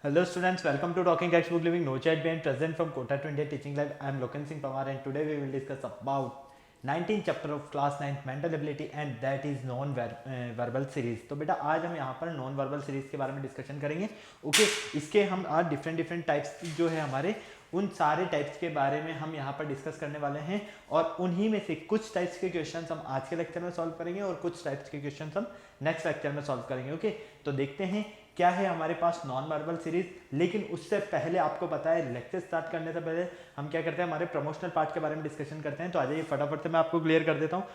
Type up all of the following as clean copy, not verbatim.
Hello students, welcome to Talking Textbook Living No Chat Behind present from Kota to India Teaching Lab. I am Loken Singh Pawar and today we will discuss about 19th chapter of class 9th mental ability and that is non verbal series. तो बेटा आज हम यहाँ पर non verbal series के बारे में discussion करेंगे. ओके इसके हम आज डिफरेंट टाइप्स जो है हमारे उन सारे टाइप्स के बारे में हम यहाँ पर डिस्कस करने वाले हैं और उन्हीं में से कुछ टाइप्स के क्वेश्चंस हम आज के लेक्चर में सॉल्व करेंगे और कुछ टाइप्स के क्वेश्चंस हम नेक्स्ट लेक्चर में सॉल्व करेंगे. ओके तो देखते हैं क्या है हमारे पास नॉन वर्बल सीरीज. लेकिन उससे पहले आपको पता है लेक्चर स्टार्ट करने से पहले हम क्या करते हैं, हमारे प्रमोशनल पार्ट के बारे में डिस्कशन करते हैं. तो आ जाइए फटाफट से मैं आपको क्लियर कर देता हूँ.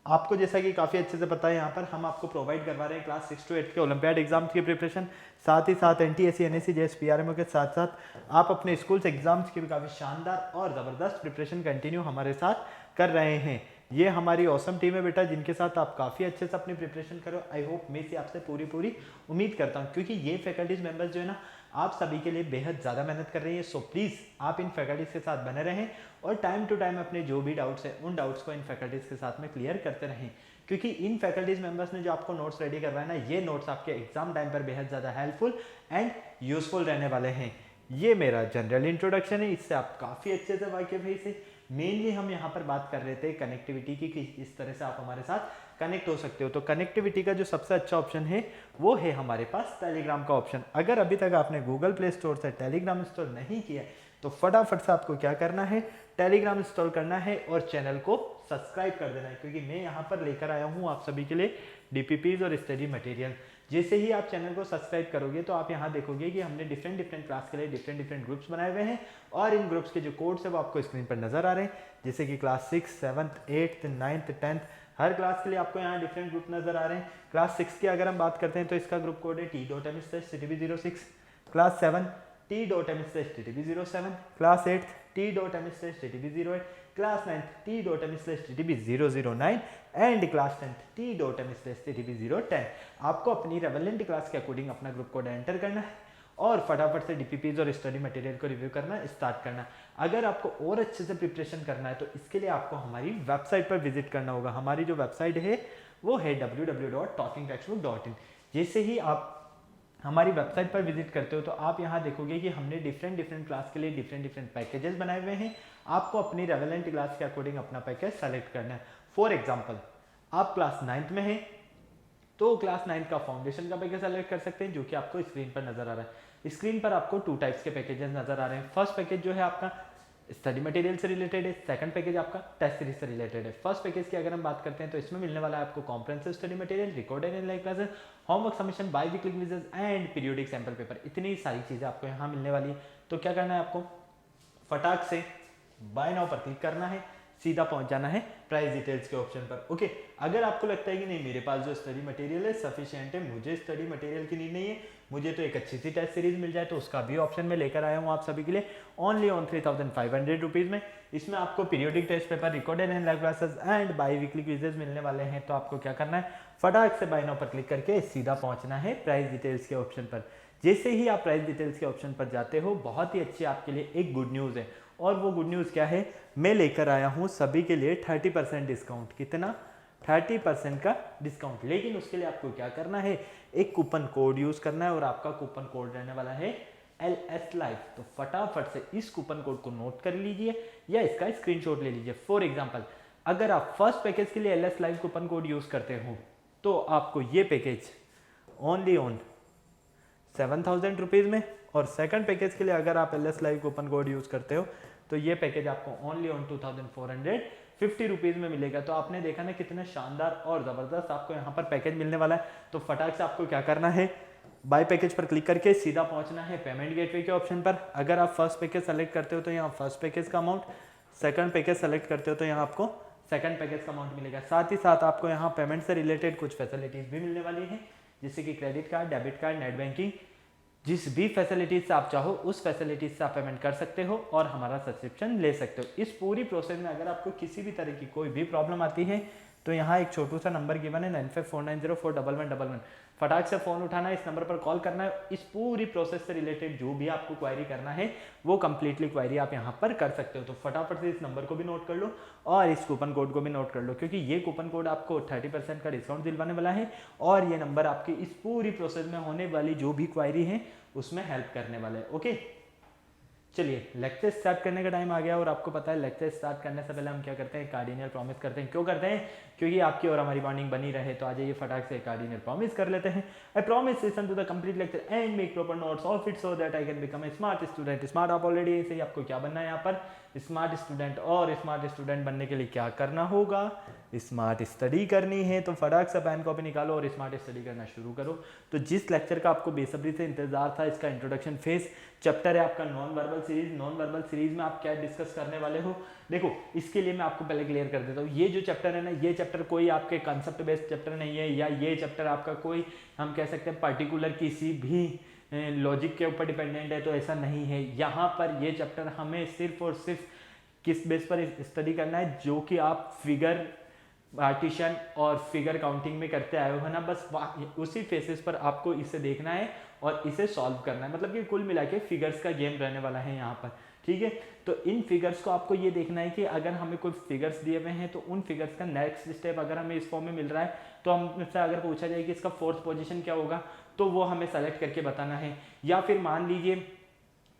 आपको जैसा कि काफ़ी अच्छे से पता है यहाँ पर हम आपको प्रोवाइड करवा रहे हैं क्लास 6 to 8 के ओलंपियाड एग्जाम्स की प्रिपरेशन, साथ ही साथ NTSC NSC JS PRMO के साथ साथ आप अपने स्कूल्स एग्जाम्स की भी काफ़ी शानदार और ज़बरदस्त प्रिपरेशन कंटिन्यू हमारे साथ कर रहे हैं. ये हमारी औसम टीम है बेटा जिनके साथ आप काफ़ी अच्छे से अपनी प्रिपरेशन करो. आई होप मैं से आपसे पूरी उम्मीद करता हूँ क्योंकि ये फैकल्टीज मेंबर्स जो है ना आप सभी के लिए बेहद ज़्यादा मेहनत कर रही है. सो प्लीज़ आप इन फैकल्टीज़ के साथ बने रहें और टाइम टू टाइम अपने जो भी डाउट्स हैं उन डाउट्स को इन फैकल्टीज़ के साथ में क्लियर करते रहें क्योंकि इन फैकल्टीज़ मेंबर्स ने जो आपको नोट्स रेडी करवाए ना ये नोट्स आपके एग्जाम टाइम पर बेहद ज़्यादा हेल्पफुल एंड यूजफुल रहने वाले हैं. ये मेरा जनरल इंट्रोडक्शन है, इससे आप काफ़ी अच्छे से वाकिफ है. इसे मेनली हम यहाँ पर बात कर रहे थे कनेक्टिविटी की कि इस तरह से आप हमारे साथ कनेक्ट हो सकते हो. तो कनेक्टिविटी का जो सबसे अच्छा ऑप्शन है वो है हमारे पास टेलीग्राम का ऑप्शन. अगर अभी तक आपने गूगल प्ले स्टोर से टेलीग्राम इंस्टॉल नहीं किया तो फटाफट से आपको क्या करना है, टेलीग्राम इंस्टॉल करना है और चैनल को सब्सक्राइब कर देना है क्योंकि मैं यहाँ पर लेकर आया हूँ आप सभी के लिए DPPs और स्टडी मटेरियल. जैसे ही आप चैनल को सब्सक्राइब करोगे तो आप यहाँ देखोगे कि हमने डिफरेंट क्लास के लिए डिफरेंट ग्रुप्स बनाए हुए हैं और इन ग्रुप्स के जो कोड्स है वो आपको स्क्रीन पर नजर आ रहे हैं. जैसे कि class 6, 7th, 8th, 9th, 10th हर क्लास के लिए आपको यहाँ डिफरेंट ग्रुप नजर आ रहे हैं. क्लास 6 की अगर हम बात करते हैं तो इसका ग्रुप कोड है T.M/TTB06, class 7 T.M/TTB07, class 8 T.M/TTB08, class 9 T.M/TTB009 and class 10 T.M/TTB010. आपको अपनी रेलेवेंट क्लास के अकॉर्डिंग अपना ग्रुप कोड एंटर करना है और फटाफट से DPPs और स्टडी मटेरियल को रिव्यू करना स्टार्ट करना. अगर आपको और अच्छे से प्रिपरेशन करना है तो इसके लिए आपको हमारी वेबसाइट पर विजिट करना होगा. हमारी जो वेबसाइट है वो है www.talkingtextbook.in. जैसे ही आप हमारी वेबसाइट पर विजिट करते हो तो आप यहाँ देखोगे कि हमने डिफरेंट क्लास के लिए डिफरेंट पैकेजेस बनाए हुए हैं. आपको अपनी रेलेवेंट क्लास के अकॉर्डिंग अपना पैकेज सेलेक्ट करना है. फॉर एग्जाम्पल आप क्लास 9th में हैं तो क्लास 9 का फाउंडेशन का पैकेज सेलेक्ट कर सकते हैं जो कि आपको स्क्रीन पर नजर आ रहा है. स्क्रीन पर आपको 2 टाइप्स के पैकेजेस नजर आ रहे हैं. फर्स्ट पैकेज जो है आपका स्टडी मटेरियल से रिलेटेड है, सेकंड पैकेज आपका टेस्ट सीरीज से रिलेटेड है. फर्स्ट पैकेज की अगर हम बात करते हैं तो इसमें मिलने वाला है आपको comprehensive study material, recorded and live classes, homework submission, by weekly quizzes and periodic sample paper. इतनी सारी चीजें आपको यहाँ मिलने वाली है. तो क्या करना है आपको फटाक से बाय नाउ पर क्लिक करना है, सीधा पहुंच जाना है प्राइस डिटेल्स के ऑप्शन पर. ओके अगर आपको लगता है कि नहीं मेरे पास जो स्टडी मटेरियल है सफिशिएंट है, मुझे स्टडी मटेरियल की नीड नहीं है, मुझे तो एक अच्छी सी टेस्ट सीरीज मिल जाए तो उसका भी ऑप्शन मैं लेकर आया हूँ आप सभी के लिए ओनली ऑन 3500 रुपीज़ में. इसमें आपको periodic test paper, recorded and live classes and biweekly quizzes मिलने वाले हैं. तो आपको क्या करना है फटाक से बाय नाउ पर क्लिक करके सीधा पहुंचना है प्राइस डिटेल्स के ऑप्शन पर. जैसे ही आप प्राइस डिटेल्स के ऑप्शन पर जाते हो बहुत ही अच्छी आपके लिए एक गुड न्यूज़ है और वो गुड न्यूज़ क्या है, मैं लेकर आया हूँ सभी के लिए 30% डिस्काउंट. कितना? 30% का डिस्काउंट. लेकिन उसके लिए आपको क्या करना है, एक कूपन कोड यूज करना है और आपका कूपन कोड रहने वाला है LS Live. तो फटाफट से इस कूपन कोड को नोट कर लीजिए या इसका स्क्रीनशॉट ले लीजिए. फॉर एग्जांपल अगर आप फर्स्ट पैकेज के लिए LS Live coupon code use करते हो तो आपको ये पैकेज ओनली ऑन 7000 रुपीज़ में और सेकंड पैकेज के लिए अगर आप LS Live coupon code use करते हो तो ये पैकेज आपको ओनली ऑन 2450 रुपीज़ में मिलेगा. तो आपने देखा ना कितना शानदार और ज़बरदस्त आपको यहाँ पर पैकेज मिलने वाला है. तो फटाक से आपको क्या करना है, बाय पैकेज पर क्लिक करके सीधा पहुँचना है पेमेंट गेटवे के ऑप्शन पर. अगर आप फर्स्ट पैकेज सेलेक्ट करते हो तो यहाँ फर्स्ट पैकेज का अमाउंट, सेकंड पैकेज सेलेक्ट करते हो तो यहाँ आपको सेकंड पैकेज का अमाउंट मिलेगा. साथ ही साथ आपको यहाँ पेमेंट से रिलेटेड कुछ फैसिलिटीज़ भी मिलने वाली हैं जैसे कि credit card, debit card, net banking. जिस भी फैसिलिटीज से आप चाहो उस फैसिलिटीज से आप पेमेंट कर सकते हो और हमारा सब्सक्रिप्शन ले सकते हो. इस पूरी प्रोसेस में अगर आपको किसी भी तरह की कोई भी प्रॉब्लम आती है तो यहाँ एक छोटू सा नंबर गिवन है 9549041111. फटाक से फोन उठाना है, इस नंबर पर कॉल करना है. इस पूरी प्रोसेस से रिलेटेड जो भी आपको क्वायरी करना है वो कंप्लीटली क्वायरी आप यहाँ पर कर सकते हो. तो फटाफट से इस नंबर को भी नोट कर लो और इस कूपन कोड को भी नोट कर लो क्योंकि ये कूपन कोड आपको 30% का डिस्काउंट दिलवाने वाला है और ये नंबर आपकी इस पूरी प्रोसेस में होने वाली जो भी क्वायरी है उसमें हेल्प करने वाले हैं। ओके, चलिए लेक्चर स्टार्ट करने का टाइम आ गया और आपको पता है लेक्चर स्टार्ट करने से पहले हम क्या करते हैं, कार्डिनल प्रॉमिस करते हैं। क्यों करते हैं? क्योंकि आपकी और हमारी बॉन्डिंग बनी रहे। तो आ जाइए फटाक से कार्डिनल प्रॉमिस कर लेते हैं। I promise listen to the complete lecture and make proper notes of it so that I can become a smart student. Smart आप ऑलरेडी ऐसे ही, आपको क्या बनना है यहाँ पर, स्मार्ट स्टूडेंट। और स्मार्ट स्टूडेंट बनने के लिए क्या करना होगा, स्मार्ट स्टडी करनी है। तो फटाक से पेन कॉपी निकालो और स्मार्ट स्टडी करना शुरू करो। तो जिस लेक्चर का आपको बेसब्री से इंतजार था, इसका इंट्रोडक्शन फेज चैप्टर है आपका non verbal series. Non verbal series में आप क्या डिस्कस करने वाले हो, देखो इसके लिए मैं आपको पहले क्लियर कर देता हूँ। ये जो चैप्टर है ना, ये चैप्टर कोई आपके कंसेप्ट बेस्ड चैप्टर नहीं है, या ये चैप्टर आपका कोई हम कह सकते हैं पर्टिकुलर किसी भी लॉजिक के ऊपर डिपेंडेंट है, तो ऐसा नहीं है। यहाँ पर ये चैप्टर हमें सिर्फ और सिर्फ किस बेस पर स्टडी करना है, जो कि आप फिगर पार्टीशन और फिगर काउंटिंग में करते आए हो ना, बस उसी फेसेस पर आपको इसे देखना है और इसे सॉल्व करना है। मतलब कि कुल मिला के फिगर्स का गेम रहने वाला है यहाँ पर, ठीक है। तो इन फिगर्स को आपको ये देखना है कि अगर हमें कोई फिगर्स दिए हुए हैं तो उन फिगर्स का नेक्स्ट स्टेप अगर हमें इस फॉर्म में मिल रहा है तो हमसे अगर पूछा जाए कि इसका फोर्थ पोजीशन क्या होगा, तो वो हमें सेलेक्ट करके बताना है। या फिर मान लीजिए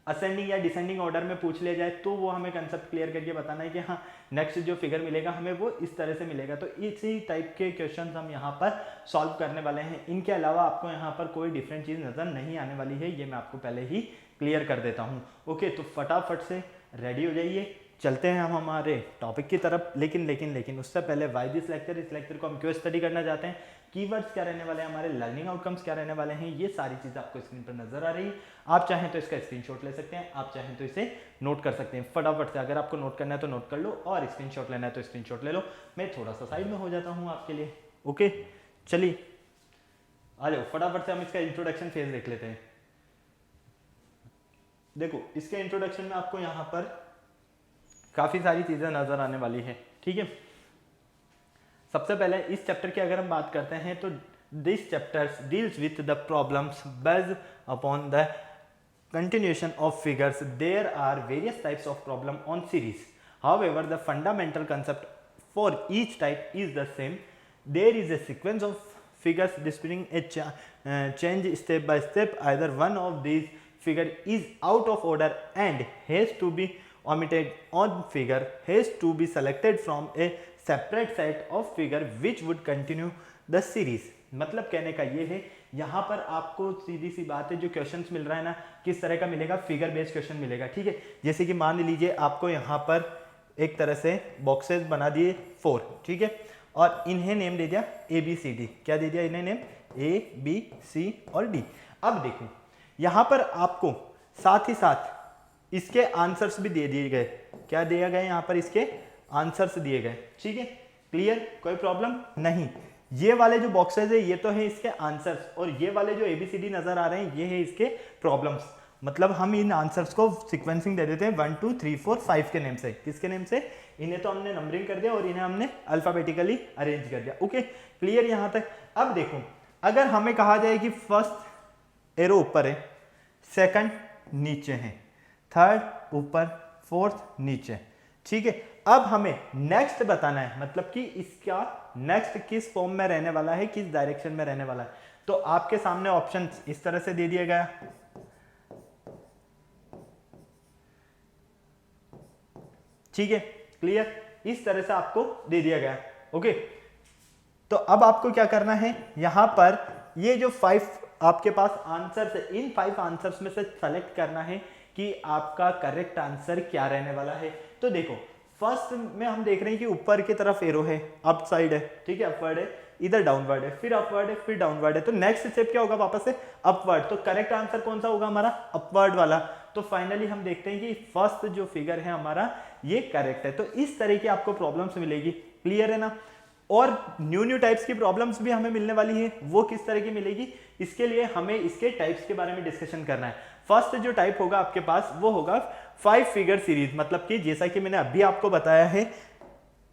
असेंडिंग या डिसेंडिंग ऑर्डर में पूछ लिया जाए तो वो हमें कंसेप्ट क्लियर करके बताना है कि हाँ नेक्स्ट जो फिगर मिलेगा हमें वो इस तरह से मिलेगा। तो इसी टाइप के क्वेश्चंस हम यहाँ पर सॉल्व करने वाले हैं। इनके अलावा आपको यहाँ पर कोई डिफरेंट चीज़ नज़र नहीं आने वाली है, ये मैं आपको पहले ही क्लियर कर देता हूँ। ओके, तो फटाफट से रेडी हो जाइए, चलते हैं हम हमारे टॉपिक की तरफ। लेकिन उससे पहले वाई दिस लेक्चर, इस लेक्चर को हम क्यों स्टडी करना चाहते हैं, कीवर्ड्स क्या रहने वाले हैं, हमारे लर्निंग आउटकम्स क्या रहने वाले हैं, ये सारी चीज़ आपको स्क्रीन पर नजर आ रही है। आप चाहें तो इसका स्क्रीनशॉट ले सकते हैं, आप चाहें तो इसे नोट कर सकते हैं। फटाफट से अगर आपको नोट करना है तो नोट कर लो और स्क्रीनशॉट लेना है तो स्क्रीनशॉट ले लो। मैं थोड़ा सा साइड में हो जाता हूँ आपके लिए। ओके, चलिए आ जाओ फटाफट से हम इसका इंट्रोडक्शन फेज देख लेते हैं। देखो इसके इंट्रोडक्शन में आपको यहाँ पर काफ़ी सारी चीज़ें नज़र आने वाली है, ठीक है। सबसे पहले इस चैप्टर की अगर हम बात करते हैं तो this chapter deals with the problems based upon the continuation of figures. There are various types of problem on series. However, the fundamental concept for each type is the same. There is a sequence of figures displaying a change step by step. Either one of these figure is out of order and has to be omitted on figure has to be selected from a separate set of figure which would continue the series. मतलब कहने का ये है, यहाँ पर आपको सीधी सी बात है, जो क्वेश्चंस मिल रहा है ना, किस तरह का मिलेगा, फिगर बेस्ड क्वेश्चन मिलेगा, ठीक है। जैसे कि मान लीजिए आपको यहाँ पर एक तरह से बॉक्सेस बना दिए 4, ठीक है, और इन्हें नेम दे दिया ABCD। क्या दे दिया इन्हें नेम, ABC और D। अब देखो यहाँ पर आपको साथ ही साथ इसके आंसर्स भी दे दिए गए। क्या दिया गया यहाँ पर, इसके आंसर्स दिए गए, ठीक है। क्लियर, कोई प्रॉब्लम नहीं। ये वाले जो बॉक्सेस है ये तो है इसके आंसर्स, और ये वाले जो ABCD नजर आ रहे हैं ये है इसके प्रॉब्लम्स। मतलब हम इन आंसर्स को सीक्वेंसिंग दे देते हैं 1 2 3 4 5 के नेम से। किसके नेम से, इन्हें तो हमने नंबरिंग कर दिया और इन्हें हमने अल्फाबेटिकली अरेंज कर दिया। ओके, क्लियर यहाँ तक। अब देखो अगर हमें कहा जाए कि फर्स्ट एरो ऊपर है, सेकंड नीचे है, थर्ड ऊपर, फोर्थ नीचे, ठीक है। अब हमें नेक्स्ट बताना है, मतलब कि इसका नेक्स्ट किस फॉर्म में रहने वाला है, किस डायरेक्शन में रहने वाला है। तो आपके सामने ऑप्शन इस तरह से दे दिया गया, ठीक है, क्लियर, इस तरह से आपको दे दिया गया। ओके, तो अब आपको क्या करना है, यहां पर ये जो 5 आपके पास आंसर्स है, इन 5 आंसर्स में से सेलेक्ट करना है कि आपका करेक्ट आंसर क्या रहने वाला है। तो देखो फर्स्ट में हम देख रहे हैं कि ऊपर की तरफ एरो है, अप साइड है, ठीक है, अपवर्ड है, इधर डाउनवर्ड है, फिर अपवर्ड है, फिर डाउनवर्ड है। तो नेक्स्ट स्टेप क्या होगा, वापस से अपवर्ड। तो करेक्ट आंसर कौन सा होगा हमारा, अपवर्ड वाला। तो फाइनली हम देखते हैं कि फर्स्ट जो फिगर है हमारा ये करेक्ट है। तो इस तरह की आपको प्रॉब्लम्स मिलेगी, क्लियर है ना। और न्यू टाइप्स की प्रॉब्लम्स भी हमें मिलने वाली है, वो किस तरह की मिलेगी, इसके लिए हमें इसके टाइप्स के बारे में डिस्कशन करना है। फर्स्ट जो टाइप होगा आपके पास वो होगा 5 फिगर सीरीज। मतलब कि जैसा कि मैंने अभी आपको बताया है,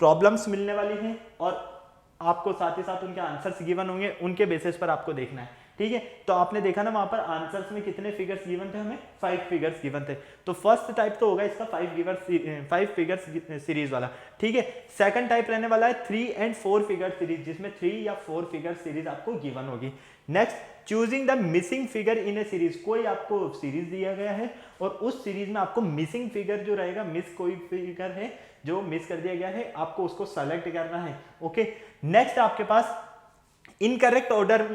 प्रॉब्लम्स मिलने वाली हैं और आपको साथ ही साथ उनके आंसर्स गिवन होंगे, उनके बेसिस पर आपको देखना है, ठीक है। तो आपने देखा ना वहां पर आंसर्स में कितने फिगर्स गिवन थे, हमें 5 फिगर्स गिवन थे। तो फर्स्ट टाइप तो होगा इसका 5 फिगर्स सीरीज वाला, ठीक है। सेकंड टाइप रहने वाला है 3 and 4 फिगर सीरीज, जिसमें 3 या 4 फिगर सीरीज आपको गिवन होगी। Next choosing the missing figure in A series, कोई आपको सीरीज दिया गया है और उस सीरीज में आपको मिसिंग फिगर जो रहेगा, मिस कोई फिगर है जो मिस कर दिया गया है, आपको उसको सेलेक्ट करना है। ओके, नेक्स्ट आपके पास इनकरेक्ट ऑर्डर,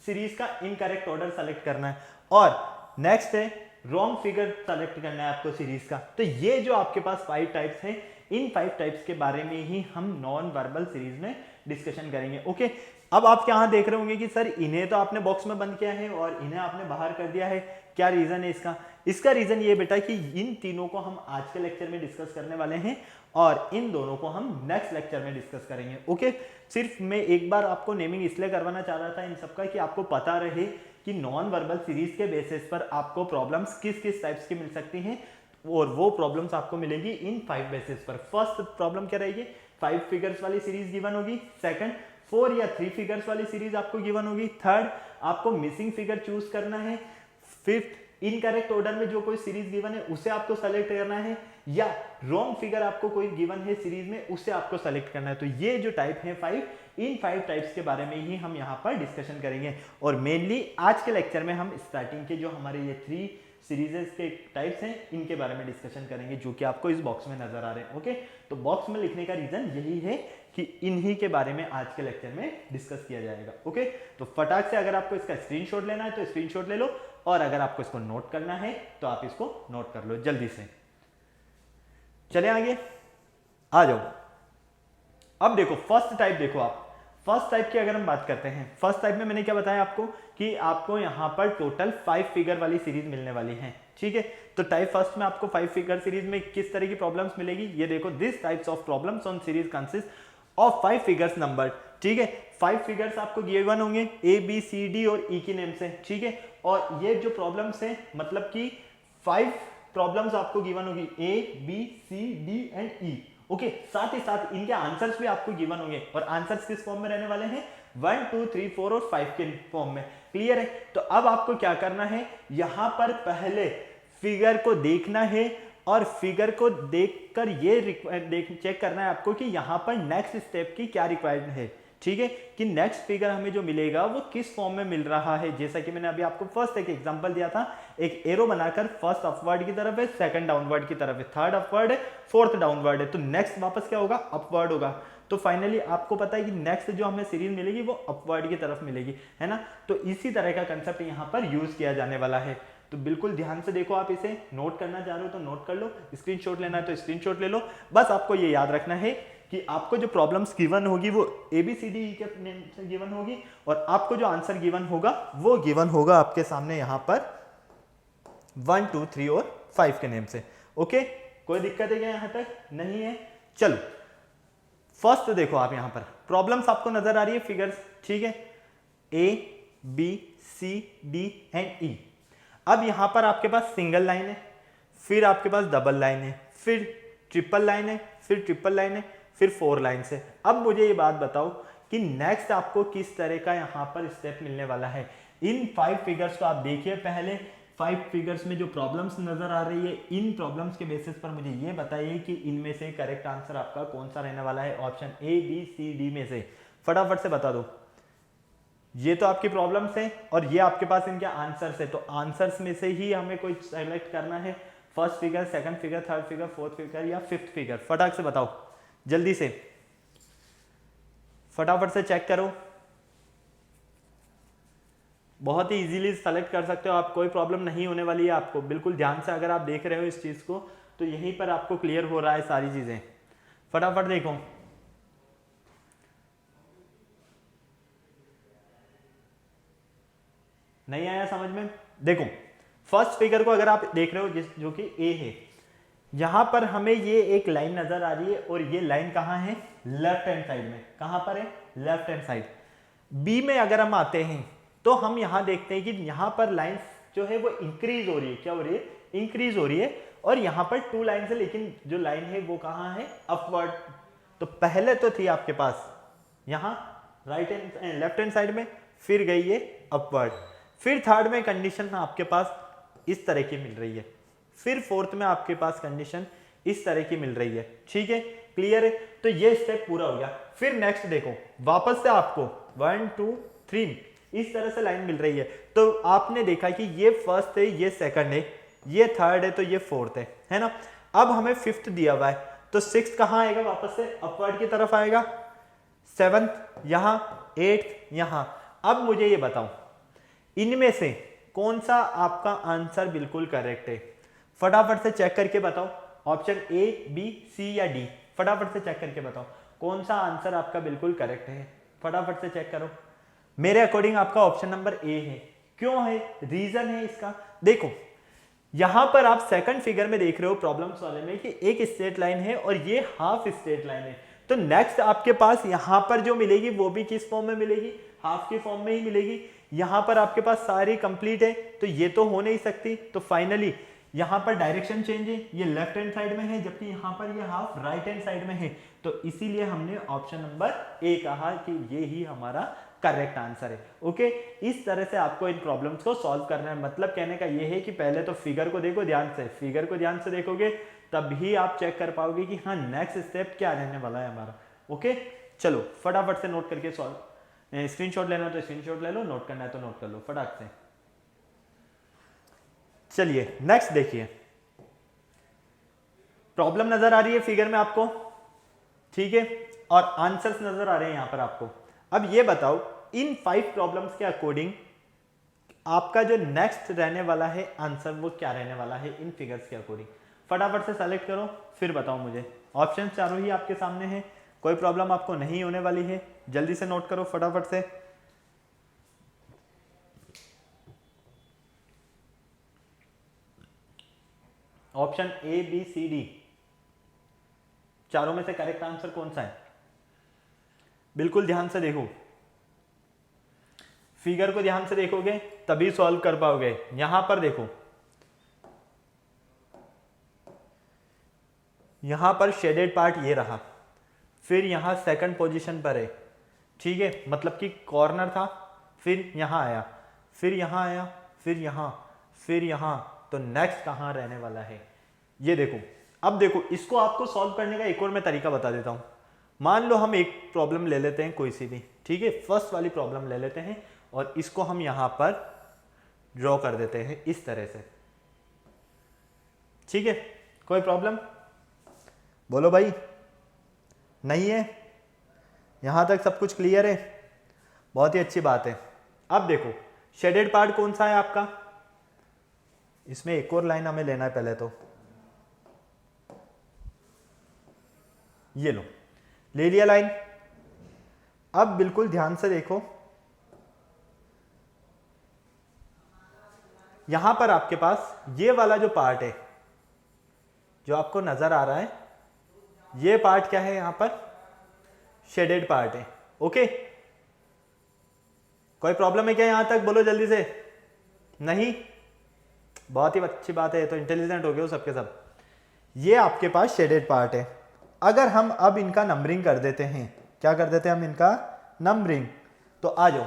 सीरीज का इनकरेक्ट ऑर्डर सेलेक्ट करना है, और नेक्स्ट है रॉन्ग फिगर सेलेक्ट करना है आपको सीरीज का। तो ये जो आपके पास 5 टाइप्स हैं, इन 5 टाइप्स के बारे में ही हम नॉन वर्बल सीरीज में डिस्कशन करेंगे। ओके, अब आप यहाँ देख रहे होंगे कि सर इन्हें तो आपने बॉक्स में बंद किया है और इन्हें आपने बाहर कर दिया है, क्या रीजन है इसका? इसका रीजन ये बेटा कि इन तीनों को हम आज के लेक्चर में डिस्कस करने वाले हैं और इन दोनों को हम नेक्स्ट लेक्चर में डिस्कस करेंगे। ओके, सिर्फ मैं एक बार आपको नेमिंग इसलिए करवाना चाह रहा था इन सबका कि आपको पता रहे कि नॉन वर्बल सीरीज के बेसिस पर आपको प्रॉब्लम्स किस किस टाइप्स की मिल सकती हैं, और वो प्रॉब्लम्स आपको मिलेगी इन 5 बेसिस पर। फर्स्ट प्रॉब्लम क्या रहेगी, 5 फिगर्स वाली सीरीज गिवन होगी। सेकंड, 4 या 3 फिगर्स वाली सीरीज आपको गिवन होगी। थर्ड, आपको मिसिंग फिगर चूज करना है। फिफ्थ, इनकरेक्ट ऑर्डर में जो कोई सीरीज गिवन है उसे आपको सेलेक्ट करना है, या रॉन्ग फिगर आपको कोई गिवन है सीरीज में उसे आपको सेलेक्ट करना है। तो ये जो टाइप है 5, इन 5 टाइप्स के बारे में ही हम यहाँ पर डिस्कशन करेंगे, और मेनली आज के लेक्चर में हम स्टार्टिंग के जो हमारे ये 3 सीरीजेस के टाइप्स हैं इनके बारे में डिस्कशन करेंगे, जो कि आपको इस बॉक्स में नजर आ रहे हैं। ओके, तो बॉक्स में लिखने का रीजन यही है कि इन्हीं के बारे में आज के लेक्चर में डिस्कस किया जाएगा। ओके, तो फटाक से अगर आपको इसका स्क्रीनशॉट लेना है तो स्क्रीनशॉट ले लो, और अगर आपको इसको नोट करना है तो आप इसको नोट कर लो जल्दी से। चले आगे, आ जाओ। अब देखो फर्स्ट टाइप, देखो आप फर्स्ट टाइप की अगर हम बात करते हैं, फर्स्ट टाइप में मैंने क्या बताया आपको कि आपको यहां पर टोटल 5 फिगर वाली सीरीज मिलने वाली है। ठीक है, तो टाइप फर्स्ट में आपको 5 फिगर सीरीज में किस तरह की प्रॉब्लम्स मिलेगी, ये देखो, this types of problems on series consist of 5 figures number. ठीक है, 5 फिगर्स आपको गिवन होंगे ए बी सी डी और ई की नेम से। ठीक है, और ये जो प्रॉब्लम्स हैं मतलब कि 5 प्रॉब्लम्स आपको गिवन होगी, A B C D and E. Okay, साथ ही साथ इनके आंसर्स भी आपको गिवन होंगे, और आंसर्स किस फॉर्म में रहने वाले हैं, 1 2 3 4 और 5 के फॉर्म में। क्लियर है? तो अब आपको क्या करना है, यहां पर पहले फिगर को देखना है, और फिगर को देखकर ये चेक करना है आपको कि यहां पर नेक्स्ट स्टेप की क्या रिक्वायर्ड है। ठीक है, कि नेक्स्ट फिगर हमें जो मिलेगा वो किस फॉर्म में मिल रहा है। जैसा कि मैंने अभी आपको फर्स्ट एक एग्जांपल दिया था, एक एरो बनाकर फर्स्ट अपवर्ड की तरफ है, सेकंड डाउनवर्ड की तरफ है, थर्ड अपवर्ड है, फोर्थ डाउनवर्ड है, तो नेक्स्ट वापस क्या होगा, अपवर्ड होगा। तो फाइनली आपको पता है कि नेक्स्ट जो हमें सीरीज मिलेगी वो अपवर्ड की तरफ मिलेगी, है ना। तो इसी तरह का कंसेप्ट यहाँ पर यूज किया जाने वाला है। तो बिल्कुल ध्यान से देखो, आप इसे नोट करना चाह रहे हो तो नोट कर लो, स्क्रीनशॉट लेना है तो स्क्रीनशॉट ले लो। बस आपको ये याद रखना है कि आपको जो प्रॉब्लम्स गिवन होगी वो ABCD के नेम से गिवन होगी, और आपको जो आंसर गिवन होगा वो गिवन होगा आपके सामने यहाँ पर 1 2 3 और 5 के नेम से। ओके, कोई दिक्कत है क्या यहाँ तक? नहीं है। चलो फर्स्ट देखो, आप यहाँ पर प्रॉब्लम्स आपको नजर आ रही है, फिगर्स। ठीक है, A B C D and E। अब यहां पर आपके पास सिंगल लाइन है, फिर आपके पास डबल लाइन है, फिर ट्रिपल लाइन है, फिर ट्रिपल लाइन है, फिर 4 लाइन है। अब मुझे ये बात बताओ कि नेक्स्ट आपको किस तरह का यहां पर स्टेप मिलने वाला है। इन 5 फिगर्स को आप देखिए, पहले 5 फिगर्स में जो प्रॉब्लम्स नजर आ रही है, इन प्रॉब्लम्स के बेसिस पर मुझे ये बताइए कि इनमें से करेक्ट आंसर आपका कौन सा रहने वाला है, option A B C D में से फटाफट से बता दो। ये तो आपकी प्रॉब्लम्स हैं और ये आपके पास इनके आंसर्स है, तो आंसर्स में से ही हमें कोई सेलेक्ट करना है, first figure, second figure, third figure, fourth figure या फिफ्थ फिगर। फटाक से बताओ जल्दी से, फटाफट से चेक करो। बहुत ही इजीली सेलेक्ट कर सकते हो आप, कोई प्रॉब्लम नहीं होने वाली है आपको। बिल्कुल ध्यान से अगर आप देख रहे हो इस चीज को तो यहीं पर आपको क्लियर हो रहा है सारी चीजें। फटाफट देखो, नहीं आया समझ में? देखो फर्स्ट फिगर को अगर आप देख रहे हो जो कि ए है, यहां पर हमें ये एक लाइन नजर आ रही है, और ये लाइन कहां है, लेफ्ट हैंड साइड में। कहां पर है, लेफ्ट हैंड साइड। बी में अगर हम आते हैं तो हम यहां देखते हैं कि यहां पर लाइन जो है वो इंक्रीज हो रही है। क्या हो रही है, इंक्रीज हो रही है, और यहां पर 2 लाइन है, लेकिन जो लाइन है वो कहां है, अपवर्ड। तो पहले तो थी आपके पास यहां right hand left hand side में, फिर गई है अपवर्ड, फिर थर्ड में कंडीशन आपके पास इस तरह की मिल रही है, फिर फोर्थ में आपके पास कंडीशन इस तरह की मिल रही है। ठीक है, क्लियर है? तो ये स्टेप पूरा हो गया। फिर नेक्स्ट देखो, वापस से आपको 1 2 3 इस तरह से लाइन मिल रही है। तो आपने देखा कि ये फर्स्ट है, ये सेकंड है, ये थर्ड है, तो ये फोर्थ है ना। अब हमें फिफ्थ दिया हुआ है, तो सिक्स कहाँ आएगा, वापस से अपवर्ड की तरफ आएगा, सेवंथ यहां, एट्थ यहां। अब मुझे ये बताओ इनमें से कौन सा आपका आंसर बिल्कुल करेक्ट है, फटाफट से चेक करके बताओ। ऑप्शन ए, बी, सी या डी, फटाफट से चेक करके बताओ कौन सा आंसर आपका बिल्कुल करेक्ट है, फटाफट से चेक करो। मेरे अकॉर्डिंग आपका ऑप्शन नंबर ए है। क्यों है, रीजन है इसका, देखो यहां पर आप सेकंड फिगर में देख रहे हो प्रॉब्लम्स वाले में कि एक स्ट्रेट लाइन है और ये हाफ स्ट्रेट लाइन है। तो नेक्स्ट आपके पास यहां पर जो मिलेगी वो भी किस फॉर्म में मिलेगी, हाफ की फॉर्म में ही मिलेगी। यहां पर आपके पास सारी कंप्लीट है, तो ये तो हो नहीं सकती। तो फाइनली यहां पर डायरेक्शन चेंज है, ये लेफ्ट हैंड साइड में है, जबकि यहां पर ये हाफ राइट हैंड साइड में है। तो इसीलिए हमने ऑप्शन नंबर ए कहा कि ये ही हमारा करेक्ट आंसर है। ओके, इस तरह से आपको इन प्रॉब्लम्स को सॉल्व करना है। मतलब कहने का ये है कि पहले तो फिगर को देखो ध्यान से, फिगर को ध्यान से देखोगे तभी आप चेक कर पाओगे कि हाँ नेक्स्ट स्टेप क्या रहने वाला है हमारा। ओके, चलो फटाफट से नोट करके सॉल्व, स्क्रीनशॉट लेना तो स्क्रीनशॉट ले लो, नोट करना है तो नोट कर लो फटाक से। चलिए नेक्स्ट देखिए, प्रॉब्लम नजर आ रही है फिगर में आपको, ठीक है, और आंसर्स नजर आ रहे हैं यहां पर आपको। अब ये बताओ इन 5 प्रॉब्लम्स के अकॉर्डिंग आपका जो नेक्स्ट रहने वाला है आंसर वो क्या रहने वाला है इन फिगर्स के अकॉर्डिंग। फटाफट से सेलेक्ट करो फिर बताओ मुझे। ऑप्शन चारों ही आपके सामने हैं, कोई प्रॉब्लम आपको नहीं होने वाली है, जल्दी से नोट करो फटाफट से। Option A, B, C, D, चारों में से करेक्ट आंसर कौन सा है, बिल्कुल ध्यान से देखो, फिगर को ध्यान से देखोगे तभी सॉल्व कर पाओगे। यहां पर देखो, यहां पर शेडेड पार्ट ये रहा, फिर यहां सेकंड पोजीशन पर है, ठीक है, मतलब कि कॉर्नर था, फिर यहां आया, फिर यहां आया, फिर यहां, फिर यहां। तो नेक्स्ट कहां रहने वाला है ये देखो। अब देखो इसको आपको सॉल्व करने का एक और मैं तरीका बता देता हूं। मान लो हम एक प्रॉब्लम ले लेते हैं कोई सी भी, ठीक है, फर्स्ट वाली प्रॉब्लम ले लेते हैं और इसको हम यहां पर ड्रॉ कर देते हैं इस तरह से, ठीक है। कोई प्रॉब्लम बोलो भाई, नहीं है, यहां तक सब कुछ क्लियर है, बहुत ही अच्छी बात है। अब देखो शेडेड पार्ट कौन सा है आपका, इसमें एक और लाइन हमें लेना है पहले तो, ये लो, ले लिया लाइन। अब बिल्कुल ध्यान से देखो, यहां पर आपके पास ये वाला जो पार्ट है जो आपको नजर आ रहा है, ये पार्ट क्या है, यहां पर शेडेड पार्ट है। ओके, कोई प्रॉब्लम है क्या यहां तक, बोलो जल्दी से। नहीं, बहुत ही अच्छी बात है, तो इंटेलिजेंट हो गए हो सबके सब। ये आपके पास शेडेड पार्ट है। अगर हम अब इनका नंबरिंग कर देते हैं, क्या कर देते हैं हम इनका नंबरिंग, तो आ जाओ,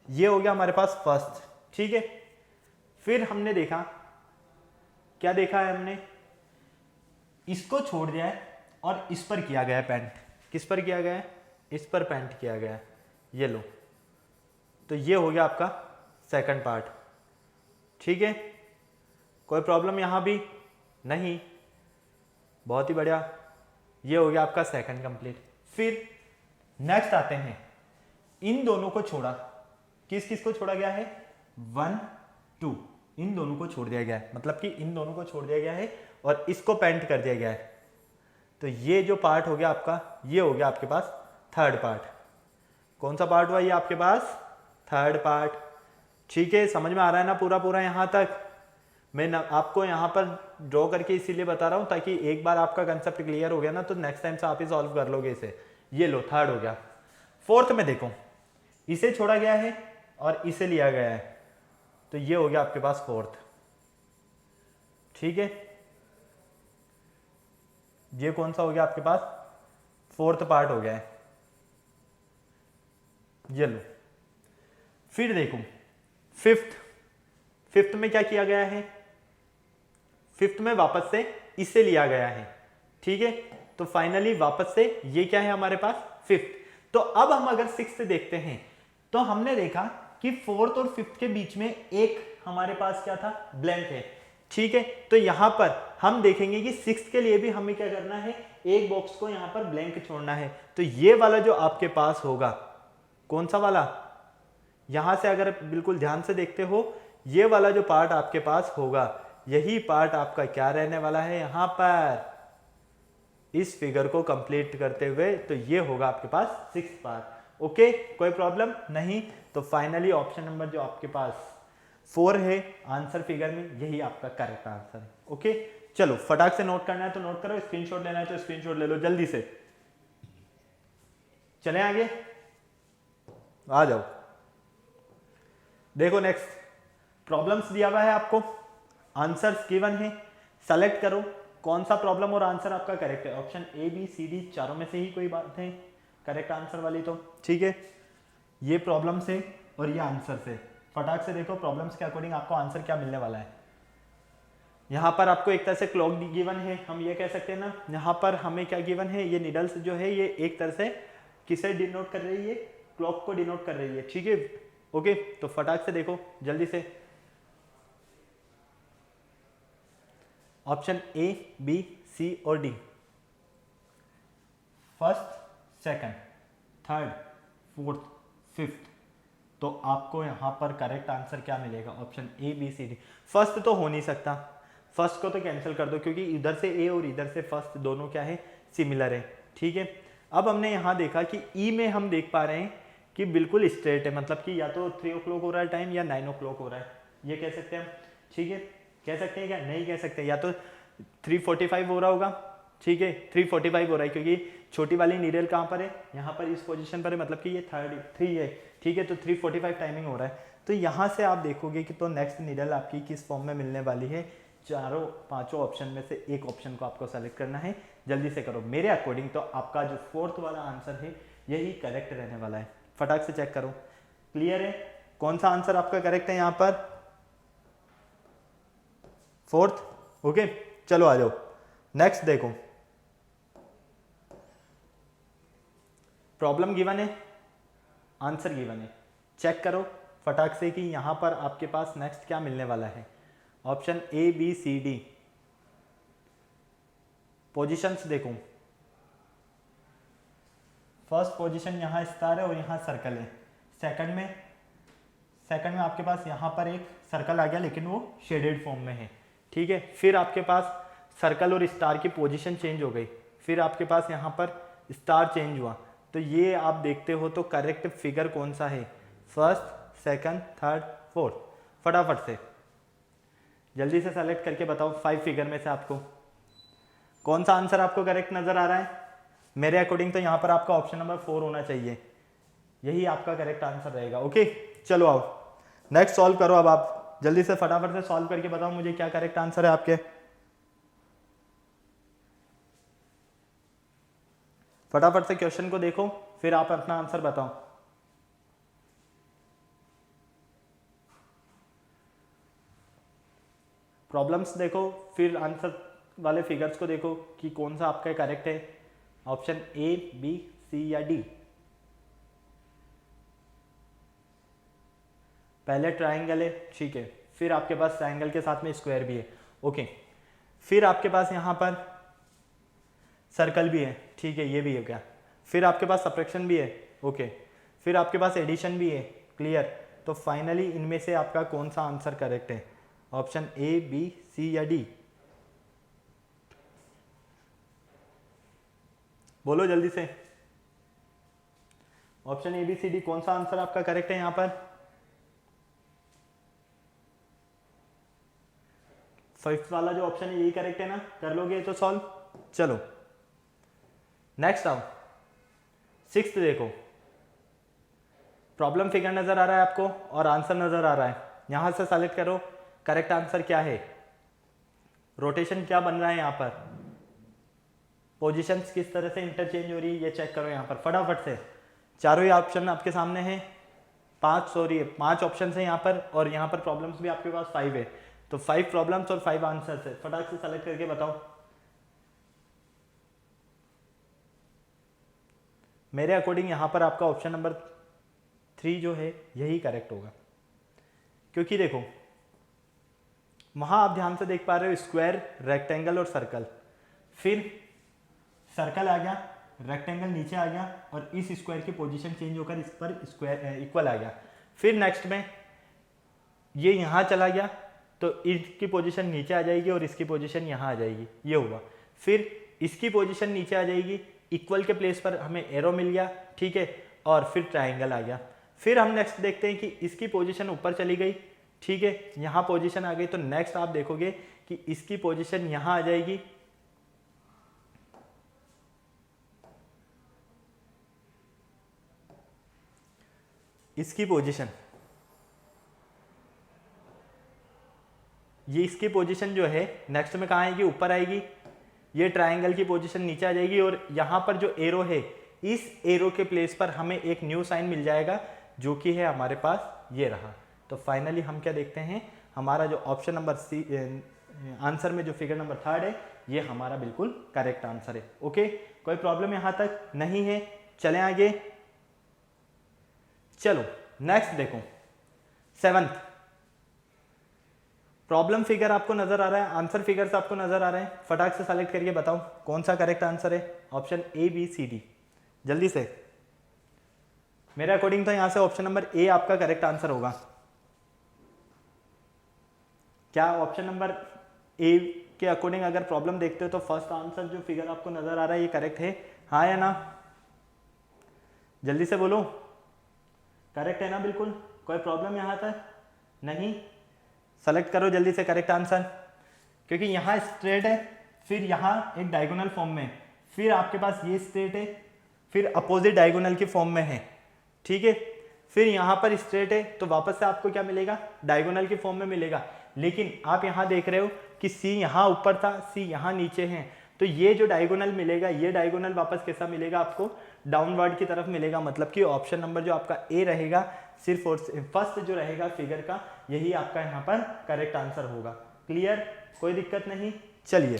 ये हो गया हमारे पास फर्स्ट, ठीक है। फिर हमने देखा, क्या देखा है हमने, इसको छोड़ दिया है और इस पर किया गया है पेंट। किस पर किया गया है, इस पर पेंट किया गया है, ये लो। तो ये हो गया आपका सेकंड पार्ट, ठीक है। कोई प्रॉब्लम यहां भी नहीं, बहुत ही बढ़िया, ये हो गया आपका सेकंड कंप्लीट। फिर नेक्स्ट आते हैं, इन दोनों को छोड़ा, किस किस को छोड़ा गया है, 1, 2, इन दोनों को छोड़ दिया गया है, मतलब कि इन दोनों को छोड़ दिया गया है और इसको पेंट कर दिया गया है। तो ये जो पार्ट हो गया आपका, ये हो गया आपके पास थर्ड पार्ट। कौन सा पार्ट हुआ ये आपके पास, थर्ड पार्ट, ठीक है। समझ में आ रहा है ना पूरा पूरा यहां तक। मैं आपको यहां पर ड्रॉ करके इसीलिए बता रहा हूं ताकि एक बार आपका कंसेप्ट क्लियर हो गया ना, तो नेक्स्ट टाइम से आप ही सॉल्व कर लोगे इसे। ये लो, थर्ड हो गया। फोर्थ में देखो, इसे छोड़ा गया है और इसे लिया गया है, तो ये हो गया आपके पास फोर्थ, ठीक है। ये कौन सा हो गया आपके पास, फोर्थ पार्ट हो गया है, ये लो। फिर देखो फिफ्थ में क्या किया गया है, फिफ्थ में वापस से इसे लिया गया है, ठीक है। तो फाइनली वापस से ये क्या है हमारे पास, फिफ्थ। तो अब हम अगर सिक्स्थ देखते हैं, तो हमने देखा कि फोर्थ और फिफ्थ के बीच में एक हमारे पास क्या था, ब्लैंक है, ठीक है। तो यहां पर हम देखेंगे कि सिक्स्थ के लिए भी हमें क्या करना है, एक बॉक्स को यहां पर ब्लैंक छोड़ना है। तो ये वाला जो आपके पास होगा, कौन सा वाला, यहां से अगर बिल्कुल ध्यान से देखते हो, ये वाला जो पार्ट आपके पास होगा, यही पार्ट आपका क्या रहने वाला है यहां पर, इस फिगर को कंप्लीट करते हुए। तो ये होगा आपके पास सिक्स पार्ट। ओके, कोई प्रॉब्लम नहीं। तो फाइनली ऑप्शन नंबर जो आपके पास 4 है आंसर फिगर में, यही आपका करेक्ट आंसर है। ओके, चलो फटाक से नोट करना है तो नोट करो, स्क्रीनशॉट लेना है तो स्क्रीनशॉट ले लो जल्दी से। चले आगे, आ जाओ। देखो नेक्स्ट प्रॉब्लम्स दिया हुआ है आपको, आंसर्स गिवन है, सेलेक्ट करो कौन सा प्रॉब्लम और आंसर आपका करेक्ट है। Option A B C D चारों में से ही कोई बात है करेक्ट आंसर वाली, तो ठीक है। ये प्रॉब्लम से और ये आंसर से, फटाक से देखो प्रॉब्लम्स के अकॉर्डिंग आपको आंसर क्या मिलने वाला है। यहाँ पर आपको एक तरह से क्लॉक गिवन है, हम ये कह सकते हैं ना, यहाँ पर हमें क्या गिवन है, ये निडल्स जो है ये एक तरह से किसे डिनोट कर रही है, क्लॉक को डिनोट कर रही है, ठीक है। ओके, तो फटाक से देखो जल्दी से, ऑप्शन ए बी सी और D, first second third fourth fifth, तो आपको यहां पर करेक्ट आंसर क्या मिलेगा, option A B C D. First तो हो नहीं सकता, फर्स्ट को तो कैंसिल कर दो क्योंकि इधर से ए और इधर से फर्स्ट दोनों क्या है, सिमिलर है, ठीक है। अब हमने यहां देखा कि ई में हम देख पा रहे हैं कि बिल्कुल स्ट्रेट है, मतलब कि या तो 3 o'clock हो रहा है टाइम या 9 o'clock हो रहा है, ये कह सकते हैं हम, ठीक है। कह सकते हैं क्या, नहीं कह सकते, या तो 3:45 हो रहा होगा, ठीक है, 3:45 हो रहा है क्योंकि छोटी वाली नीडल कहाँ पर है, यहाँ पर इस पोजीशन पर है, मतलब कि ये 3 है, ठीक है। तो 3:45 टाइमिंग हो रहा है। तो यहाँ से आप देखोगे कि तो नेक्स्ट नीडल आपकी किस फॉर्म में मिलने वाली है, चारों पांचों ऑप्शन में से एक ऑप्शन को आपको सेलेक्ट करना है, जल्दी से करो। मेरे अकॉर्डिंग तो आपका जो फोर्थ वाला आंसर है यही करेक्ट रहने वाला है, फटाक से चेक करो। क्लियर है, कौन सा आंसर आपका करेक्ट है यहाँ पर, फोर्थ। ओके, चलो आ जाओ नेक्स्ट। देखो प्रॉब्लम गिवन है, आंसर गिवन है, चेक करो फटाक से कि यहां पर आपके पास नेक्स्ट क्या मिलने वाला है। Option A B C D, positions देखो, फर्स्ट पोजीशन यहां स्टार है और यहां सर्कल है, सेकंड में आपके पास यहां पर एक सर्कल आ गया लेकिन वो शेडेड फॉर्म में है, ठीक है। फिर आपके पास सर्कल और स्टार की पोजीशन चेंज हो गई, फिर आपके पास यहाँ पर स्टार चेंज हुआ। तो ये आप देखते हो तो करेक्ट फिगर कौन सा है, फर्स्ट सेकंड थर्ड फोर्थ, फटाफट से जल्दी से सेलेक्ट करके बताओ 5 फिगर में से आपको कौन सा आंसर आपको करेक्ट नजर आ रहा है। मेरे अकॉर्डिंग तो यहाँ पर आपका ऑप्शन नंबर 4 होना चाहिए, यही आपका करेक्ट आंसर रहेगा। ओके, चलो आओ नेक्स्ट सॉल्व करो। अब आप जल्दी से फटाफट से सॉल्व करके बताओ मुझे क्या करेक्ट आंसर है आपके, फटाफट से क्वेश्चन को देखो फिर आप अपना आंसर बताओ। प्रॉब्लम्स देखो फिर आंसर वाले फिगर्स को देखो कि कौन सा आपका करेक्ट है, ऑप्शन ए बी सी या डी। पहले ट्राइंगल है, ठीक है, फिर आपके पास ट्राइंगल के साथ में स्क्वायर भी है, ओके। फिर आपके पास यहाँ पर सर्कल भी है, ठीक है, ये भी है क्या। फिर आपके पास सब्ट्रैक्शन भी है, ओके। फिर आपके पास एडिशन भी है, क्लियर। तो फाइनली इनमें से आपका कौन सा आंसर करेक्ट है, ऑप्शन ए बी सी या डी, बोलो जल्दी से। Option A B C D कौन सा आंसर आपका करेक्ट है यहाँ पर, फिफ्थ वाला जो ऑप्शन है यही करेक्ट है ना, कर लोगे तो सॉल्व। चलो नेक्स्ट आओ, सिक्स्थ देखो, प्रॉब्लम फिगर नजर आ रहा है आपको और आंसर नजर आ रहा है, यहां से सेलेक्ट करो करेक्ट आंसर क्या है, रोटेशन क्या बन रहा है यहाँ पर, पोजीशंस किस तरह से इंटरचेंज हो रही है ये चेक करो यहाँ पर फटाफट से। चारों ही ऑप्शन आपके सामने हैं, 5 ऑप्शन है यहाँ पर, और यहाँ पर प्रॉब्लम्स भी आपके पास 5 है। तो 5 प्रॉब्लम्स और 5 आंसर्स है, फटाक से सेलेक्ट करके बताओ। मेरे अकॉर्डिंग यहाँ पर आपका ऑप्शन नंबर 3 जो है यही करेक्ट होगा, क्योंकि देखो वहाँ आप ध्यान से देख पा रहे हो स्क्वायर, रेक्टेंगल और सर्कल, फिर सर्कल आ गया, रेक्टेंगल नीचे आ गया और इस स्क्वायर की पोजीशन चेंज होकर इस पर स्क्वायर इक्वल आ गया। फिर नेक्स्ट में ये यहाँ चला गया तो इसकी पोजीशन नीचे आ जाएगी और इसकी पोजीशन यहाँ आ जाएगी, ये हुआ। फिर इसकी पोजीशन नीचे आ जाएगी, इक्वल के प्लेस पर हमें एरो मिल गया, ठीक है, और फिर ट्राइंगल आ गया। फिर हम नेक्स्ट देखते हैं कि इसकी पोजीशन ऊपर चली गई, ठीक है, यहाँ पोजीशन आ गई, तो नेक्स्ट आप देखोगे कि इसकी पोजीशन यहाँ आ जाएगी, इसकी पोजीशन, ये इसकी पोजीशन जो है नेक्स्ट में कहाँ आएगी, ऊपर आएगी, ये ट्राइंगल की पोजीशन नीचे आ जाएगी और यहाँ पर जो एरो है इस एरो के प्लेस पर हमें एक न्यू साइन मिल जाएगा जो कि है हमारे पास ये रहा। तो फाइनली हम क्या देखते हैं, हमारा जो ऑप्शन नंबर सी आंसर में जो फिगर नंबर 3 है ये हमारा बिल्कुल करेक्ट आंसर है। ओके, कोई प्रॉब्लम यहाँ तक नहीं है, चलें आगे। चलो नेक्स्ट देखो 7th प्रॉब्लम फिगर आपको नजर आ रहा है, आंसर फिगर्स आपको नजर आ रहे हैं, फटाक से सेलेक्ट करके बताओ कौन सा करेक्ट आंसर है। Option A B C D, जल्दी से। मेरे अकॉर्डिंग तो यहां से ऑप्शन नंबर ए आपका करेक्ट आंसर होगा। क्या ऑप्शन नंबर ए के अकॉर्डिंग अगर प्रॉब्लम देखते हो तो फर्स्ट आंसर जो फिगर आपको नजर आ रहा है ये करेक्ट है, हाँ या ना, जल्दी से बोलो। करेक्ट है ना बिल्कुल, कोई प्रॉब्लम यहां तक नहीं, सेलेक्ट करो जल्दी से करेक्ट आंसर, क्योंकि यहाँ स्ट्रेट है, फिर यहाँ एक डायगोनल फॉर्म में, फिर आपके पास ये स्ट्रेट है, फिर अपोजिट डायगोनल की फॉर्म में है, ठीक है, फिर यहाँ पर स्ट्रेट है तो वापस से आपको क्या मिलेगा, डायगोनल की फॉर्म में मिलेगा। लेकिन आप यहाँ देख रहे हो कि सी यहाँ ऊपर था, सी यहाँ नीचे है, तो ये जो डायगोनल मिलेगा ये डायगोनल वापस कैसा मिलेगा आपको, डाउनवर्ड की तरफ मिलेगा। मतलब कि ऑप्शन नंबर जो आपका ए रहेगा सिर्फ और फर्स्ट जो रहेगा फिगर का यही आपका यहाँ पर करेक्ट आंसर होगा। क्लियर, कोई दिक्कत नहीं। चलिए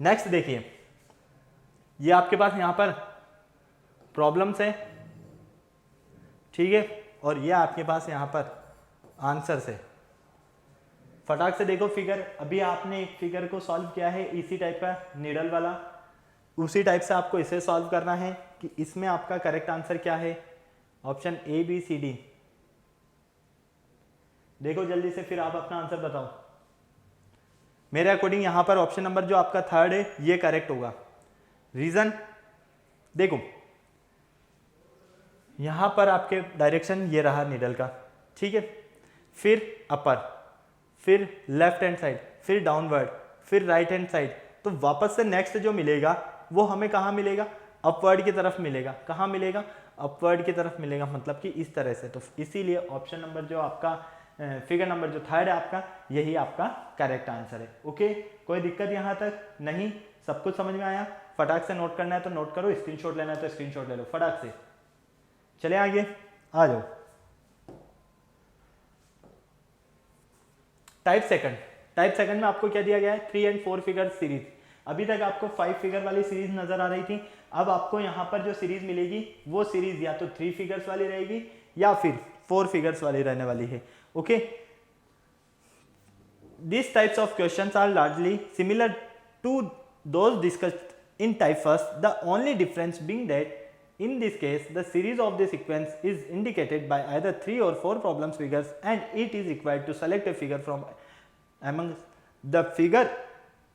नेक्स्ट देखिए, ये आपके पास यहाँ पर प्रॉब्लम्स है, ठीक है, और ये आपके पास यहाँ पर आंसर्स है। फटाक से देखो फिगर, अभी आपने एक फिगर को सॉल्व किया है इसी टाइप का नीडल वाला, उसी टाइप से आपको इसे सॉल्व करना है कि इसमें आपका करेक्ट आंसर क्या है। Option A B C D, देखो जल्दी से, फिर आप अपना आंसर बताओ। मेरे अकॉर्डिंग यहां पर ऑप्शन नंबर जो आपका 3 है ये करेक्ट होगा। रीजन देखो, यहां पर आपके डायरेक्शन ये रहा नीडल का, ठीक है, फिर अपर, फिर लेफ्ट हैंड साइड, फिर डाउनवर्ड, फिर राइट हैंड साइड, तो वापस से नेक्स्ट जो मिलेगा वो हमें कहाँ मिलेगा, अपवर्ड की तरफ मिलेगा। कहाँ मिलेगा, अपवर्ड की तरफ मिलेगा, मतलब कि इस तरह से। तो इसीलिए ऑप्शन नंबर जो आपका फिगर नंबर जो 3 है आपका, यही आपका करेक्ट आंसर है। ओके, कोई दिक्कत यहाँ तक नहीं, सब कुछ समझ में आया। फटाक से नोट करना है तो नोट करो, स्क्रीनशॉट लेना है तो स्क्रीनशॉट ले लो फटाक से। चले आगे, आ जाओ। टाइप सेकंड में आपको क्या दिया गया है, 3 और 4 फिगर सीरीज। अभी तक आपको 5 फिगर वाली सीरीज नजर आ रही थी, अब आपको यहाँ पर जो सीरीज मिलेगी वो सीरीज या तो 3 फिगर्स वाली रहेगी या फिर 4 फिगर्स वाली रहने वाली है। Okay, these types of questions are largely similar to those discussed in type first, the only difference being that in this case the series of the sequence is indicated by either 3 or 4 problem figures and it is required to select a figure from among the figure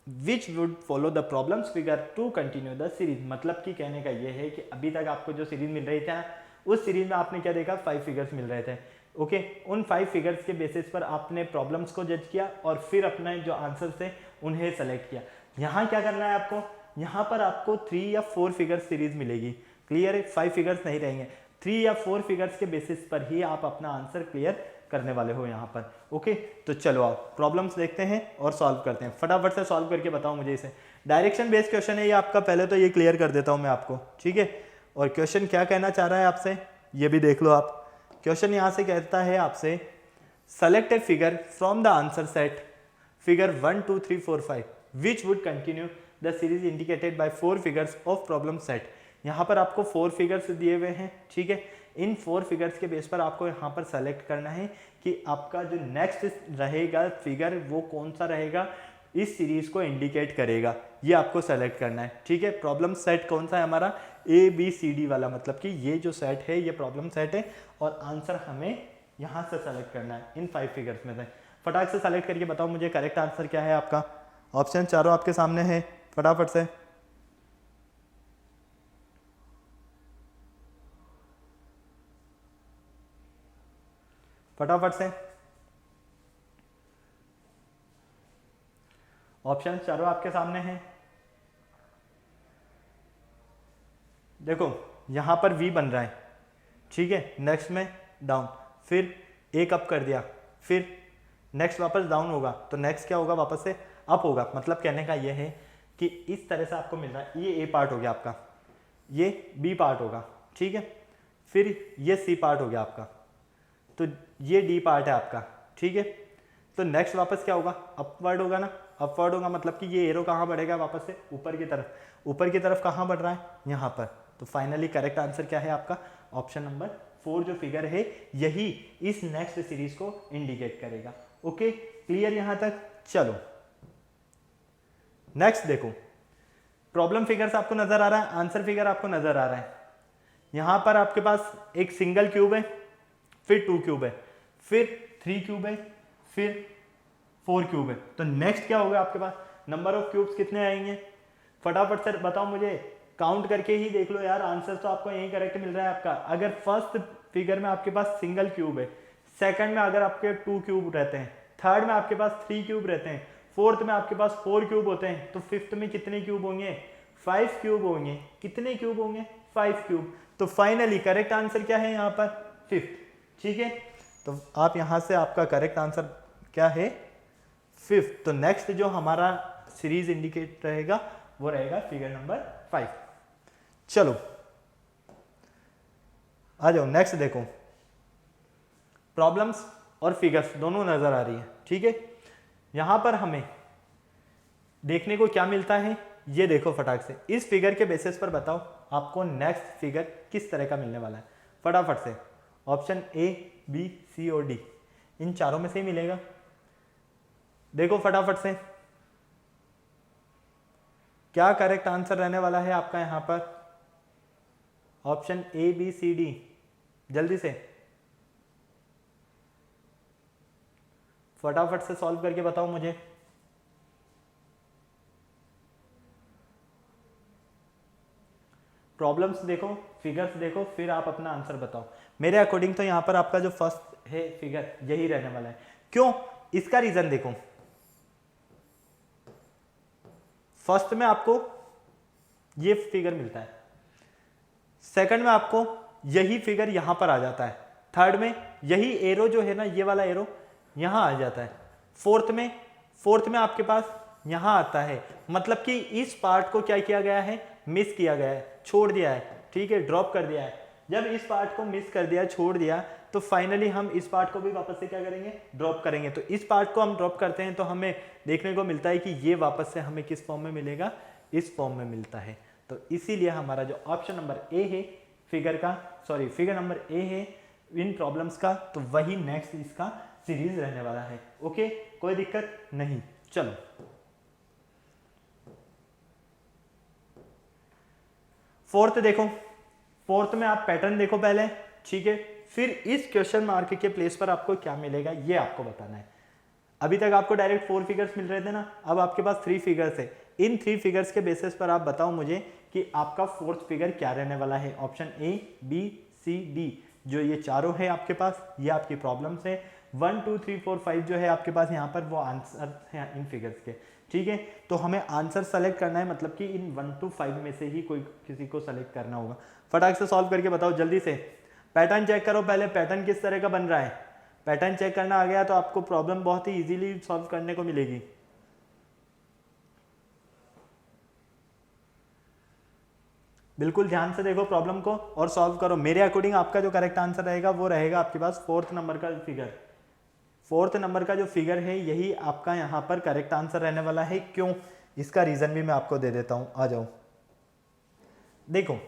which would follow the problems figure to continue the series। मतलब कि कहने का ये है कि अभी तक आपको जो सीरीज मिल रही थी ना, उस सीरीज में आपने क्या देखा, 5 फिगर्स मिल रहे थे। ओके, उन 5 फिगर्स के बेसिस पर आपने प्रॉब्लम्स को जज किया और फिर अपने जो आंसर थे उन्हें सेलेक्ट किया। यहाँ क्या करना है आपको, यहाँ पर आपको 3 या 4 फिगर सीरीज मिलेगी। क्लियर है, 5 फिगर्स नहीं रहेंगे, 3 या 4 फिगर्स के बेसिस पर ही आप अपना आंसर क्लियर करने वाले हो यहाँ पर। ओके, तो चलो आप प्रॉब्लम्स देखते हैं और सॉल्व करते हैं। फटाफट से सॉल्व करके बताओ मुझे इसे। डायरेक्शन बेस्ड क्वेश्चन है ये आपका, पहले तो ये क्लियर कर देता हूँ मैं आपको, ठीक है। और क्वेश्चन क्या कहना चाह रहा है आपसे ये भी देख लो आप। क्वेश्चन यहाँ से कहता है आपसे, select a figure from the answer set figure 1 2 3 4 5 which would continue the series indicated by 4 figures of problem set. यहाँ पर आपको 4 फिगर्स दिए हुए हैं, ठीक है। इन 4 फिगर्स के बेस पर आपको यहाँ पर सेलेक्ट करना है कि आपका जो नेक्स्ट रहेगा फिगर वो कौन सा रहेगा, इस सीरीज को इंडिकेट करेगा, ये आपको सेलेक्ट करना है, ठीक है। प्रॉब्लम सेट कौन सा है हमारा, ABCD वाला, मतलब कि ये जो सेट है ये प्रॉब्लम सेट है और आंसर हमें यहाँ से सेलेक्ट करना है इन 5 फिगर्स में से। फटाक से सेलेक्ट करके बताओ मुझे करेक्ट आंसर क्या है आपका। ऑप्शन चारों आपके सामने है, फटाफट से। फटाफट से ऑप्शन चारों आपके सामने हैं। देखो यहां पर V बन रहा है, ठीक है, नेक्स्ट में डाउन, फिर एक अप कर दिया, फिर नेक्स्ट वापस डाउन होगा तो नेक्स्ट क्या होगा, वापस से अप होगा। मतलब कहने का ये है कि इस तरह से आपको मिल रहा है, ये A पार्ट हो गया आपका, ये B पार्ट होगा, ठीक है, फिर ये C पार्ट हो गया आपका, तो ये D पार्ट है आपका, ठीक है। तो नेक्स्ट वापस क्या होगा, अपवर्ड होगा ना, अपवर्ड होगा मतलब कि ये एरो कहाँ बढ़ेगा, वापस से ऊपर की तरफ। ऊपर की तरफ कहाँ बढ़ रहा है, यहाँ पर। तो फाइनली करेक्ट आंसर क्या है आपका, ऑप्शन नंबर 4 जो फिगर है यही इस नेक्स्ट सीरीज को इंडिकेट करेगा। ओके, क्लियर यहाँ तक। चलो नेक्स्ट देखो, प्रॉब्लम फिगर्स आपको नजर आ रहा है, आंसर फिगर आपको नजर आ रहा है। यहां पर आपके पास एक सिंगल क्यूब है, फिर 2 क्यूब है, फिर 3 क्यूब है, फिर 4 क्यूब है। तो नेक्स्ट क्या होगा आपके पास, नंबर ऑफ क्यूब्स कितने आएंगे, फटाफट से बताओ मुझे, काउंट करके ही देख लो यार, आंसर तो आपको यही करेक्ट मिल रहा है आपका। अगर फर्स्ट फिगर में आपके पास सिंगल क्यूब है, सेकंड में अगर आपके 2 क्यूब रहते हैं, थर्ड में आपके पास 3 क्यूब रहते हैं, फोर्थ में आपके पास 4 क्यूब होते हैं, तो फिफ्थ में कितने क्यूब होंगे, 5 क्यूब होंगे। कितने क्यूब होंगे, 5 क्यूब। तो फाइनली करेक्ट आंसर क्या है यहाँ पर, 5th, ठीक है। तो आप यहाँ से आपका करेक्ट आंसर क्या है, 5th। तो नेक्स्ट जो हमारा सीरीज इंडिकेट रहेगा वो रहेगा फिगर नंबर 5। चलो आ जाओ नेक्स्ट देखो, प्रॉब्लम्स और फिगर्स दोनों नजर आ रही है, ठीक है। यहां पर हमें देखने को क्या मिलता है, ये देखो फटाक से, इस फिगर के बेसिस पर बताओ आपको नेक्स्ट फिगर किस तरह का मिलने वाला है। फटाफट से ऑप्शन A, B, C और D, इन चारों में से ही मिलेगा। देखो फटाफट से क्या करेक्ट आंसर रहने वाला है आपका यहां पर, option A, B, C, D, जल्दी से फटाफट से सॉल्व करके बताओ मुझे। प्रॉब्लम्स देखो, फिगर्स देखो, फिर आप अपना आंसर बताओ। मेरे अकॉर्डिंग तो यहां पर आपका जो फर्स्ट है फिगर यही रहने वाला है। क्यों, इसका रीजन देखो, फर्स्ट में आपको ये फिगर मिलता है, सेकंड में आपको यही फिगर यहां पर आ जाता है, थर्ड में यही एरो जो है ना, ये वाला एरो यहां आ जाता है, फोर्थ में आपके पास यहां आता है। मतलब कि इस पार्ट को क्या किया गया है, मिस किया गया है, छोड़ दिया है, ठीक है, ड्रॉप कर दिया है। जब इस पार्ट को मिस कर दिया, छोड़ दिया, तो फाइनली हम इस पार्ट को भी वापस से क्या करेंगे, ड्रॉप करेंगे। तो इस पार्ट को हम ड्रॉप करते हैं तो हमें देखने को मिलता है कि ये वापस से हमें किस फॉर्म में मिलेगा, इस फॉर्म में मिलता है। तो इसीलिए हमारा जो ऑप्शन नंबर ए है फिगर नंबर ए है इन प्रॉब्लम्स का, तो वही नेक्स्ट इसका सीरीज रहने वाला है। ओके, कोई दिक्कत नहीं। चलो फोर्थ देखो, फोर्थ में आप पैटर्न देखो पहले, ठीक है, फिर इस क्वेश्चन मार्क के प्लेस पर आपको क्या मिलेगा ये आपको बताना है। अभी तक आपको डायरेक्ट 4 फिगर्स मिल रहे थे ना, अब आपके पास 3 फिगर्स है। इन 3 फिगर्स के बेसिस पर आप बताओ मुझे कि आपका फोर्थ फिगर क्या रहने वाला है। Option A, B, C, D, जो ये चारों है आपके पास, ये आपकी प्रॉब्लम्स है। 1, 2, 3, 4, 5 जो है आपके पास यहाँ पर वो आंसर है इन फिगर्स के, ठीक है। तो हमें आंसर सेलेक्ट करना है, मतलब कि इन 1 to 5 में से ही कोई किसी को सेलेक्ट करना होगा। फटाक से सॉल्व करके बताओ जल्दी से। पैटर्न चेक करो पहले, पैटर्न किस तरह का बन रहा है। पैटर्न चेक करना आ गया तो आपको प्रॉब्लम बहुत ही इजीली सॉल्व करने को मिलेगी। बिल्कुल ध्यान से देखो प्रॉब्लम को और सॉल्व करो। मेरे अकॉर्डिंग आपका जो करेक्ट आंसर रहेगा वो रहेगा आपके पास 4th नंबर का फिगर। 4th नंबर का जो फिगर है यही आपका यहाँ पर करेक्ट आंसर रहने वाला है। क्यों, इसका रीजन भी मैं आपको दे देता हूं, आ जाओ। देखो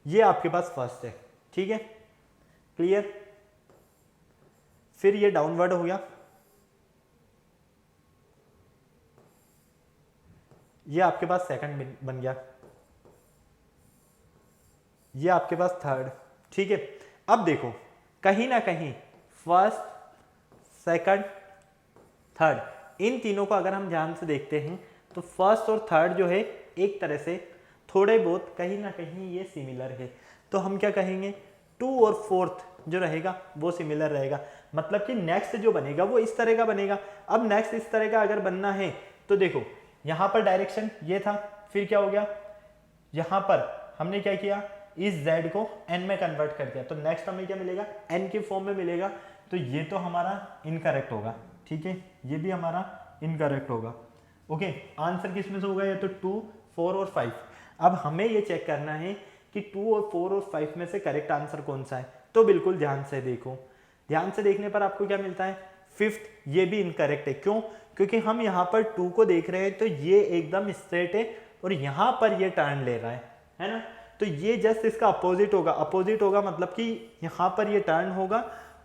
ये आपके पास फर्स्ट है, ठीक है, क्लियर। फिर ये डाउनवर्ड हो गया, ये आपके पास सेकंड बन गया, ये आपके पास थर्ड, ठीक है। अब देखो कहीं ना कहीं फर्स्ट सेकंड थर्ड इन तीनों को अगर हम ध्यान से देखते हैं तो फर्स्ट और थर्ड जो है एक तरह से थोड़े बहुत कहीं ना कहीं ये सिमिलर है, तो हम क्या कहेंगे, टू और फोर्थ जो रहेगा वो सिमिलर रहेगा, मतलब कि नेक्स्ट जो बनेगा वो इस तरह का बनेगा। अब नेक्स्ट इस तरह का अगर बनना है तो देखो यहां पर डायरेक्शन ये था, फिर क्या हो गया, यहां पर हमने क्या किया, इस z को n में कन्वर्ट कर दिया, तो नेक्स्ट हमें क्या मिलेगा, n की फॉर्म में मिलेगा, तो ये तो हमारा इनकरेक्ट होगा, ठीक है, ये भी हमारा इनकरेक्ट होगा। ओके, आंसर किस में से होगा, ये तो 2, 4 और 5। अब हमें ये चेक करना है कि 2 और 4 और 5 में से करेक्ट आंसर कौन सा है, तो बिल्कुल ध्यान से देखो, ध्यान से देखने पर आपको क्या मिलता है, फिफ्थ, ये भी इनकरेक्ट है। क्यों, क्योंकि हम यहाँ पर 2 को देख रहे हैं तो ये एकदम स्ट्रेट है और यहाँ पर ये टर्न ले रहा है ना, तो ये जस्ट इसका अपोजिट होगा, अपोजिट होगा मतलब कि यहाँ पर ये टर्न होगा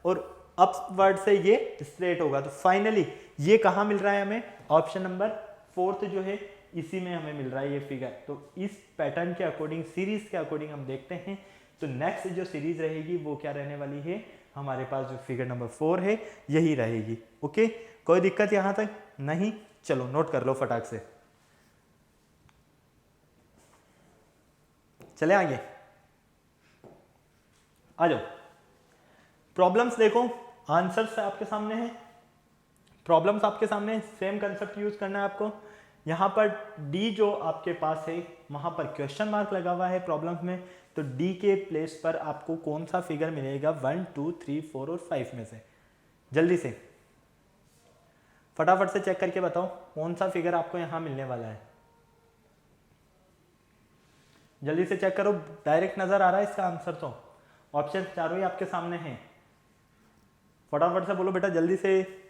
और अपवर्ड से ये स्ट्रेट होगा। तो फाइनली ये कहाँ मिल रहा है हमें, ऑप्शन नंबर 4 जो है इसी में हमें मिल रहा है ये फिगर। तो इस पैटर्न के अकॉर्डिंग, सीरीज के अकॉर्डिंग हम देखते हैं तो नेक्स्ट जो सीरीज रहेगी वो क्या रहने वाली है, हमारे पास जो फिगर नंबर 4 है यही रहेगी। ओके, कोई दिक्कत यहाँ तक नहीं, चलो नोट कर लो फटाक से, चले आगे आ जाओ। प्रॉब्लम्स देखो, आंसर्स आपके सामने हैं, प्रॉब्लम्स आपके सामने, सेम कंसेप्ट यूज करना है आपको। यहां पर डी जो आपके पास है वहां पर क्वेश्चन मार्क लगा हुआ है प्रॉब्लम्स में, तो डी के प्लेस पर आपको कौन सा फिगर मिलेगा 1, 2, 3, 4 और 5 में से, जल्दी से फटाफट से चेक करके बताओ कौन सा फिगर आपको यहां मिलने वाला है, जल्दी से चेक करो, डायरेक्ट नजर आ रहा है इसका आंसर, तो ऑप्शन चारों ही आपके सामने हैं, फटाफट से बोलो बेटा जल्दी से।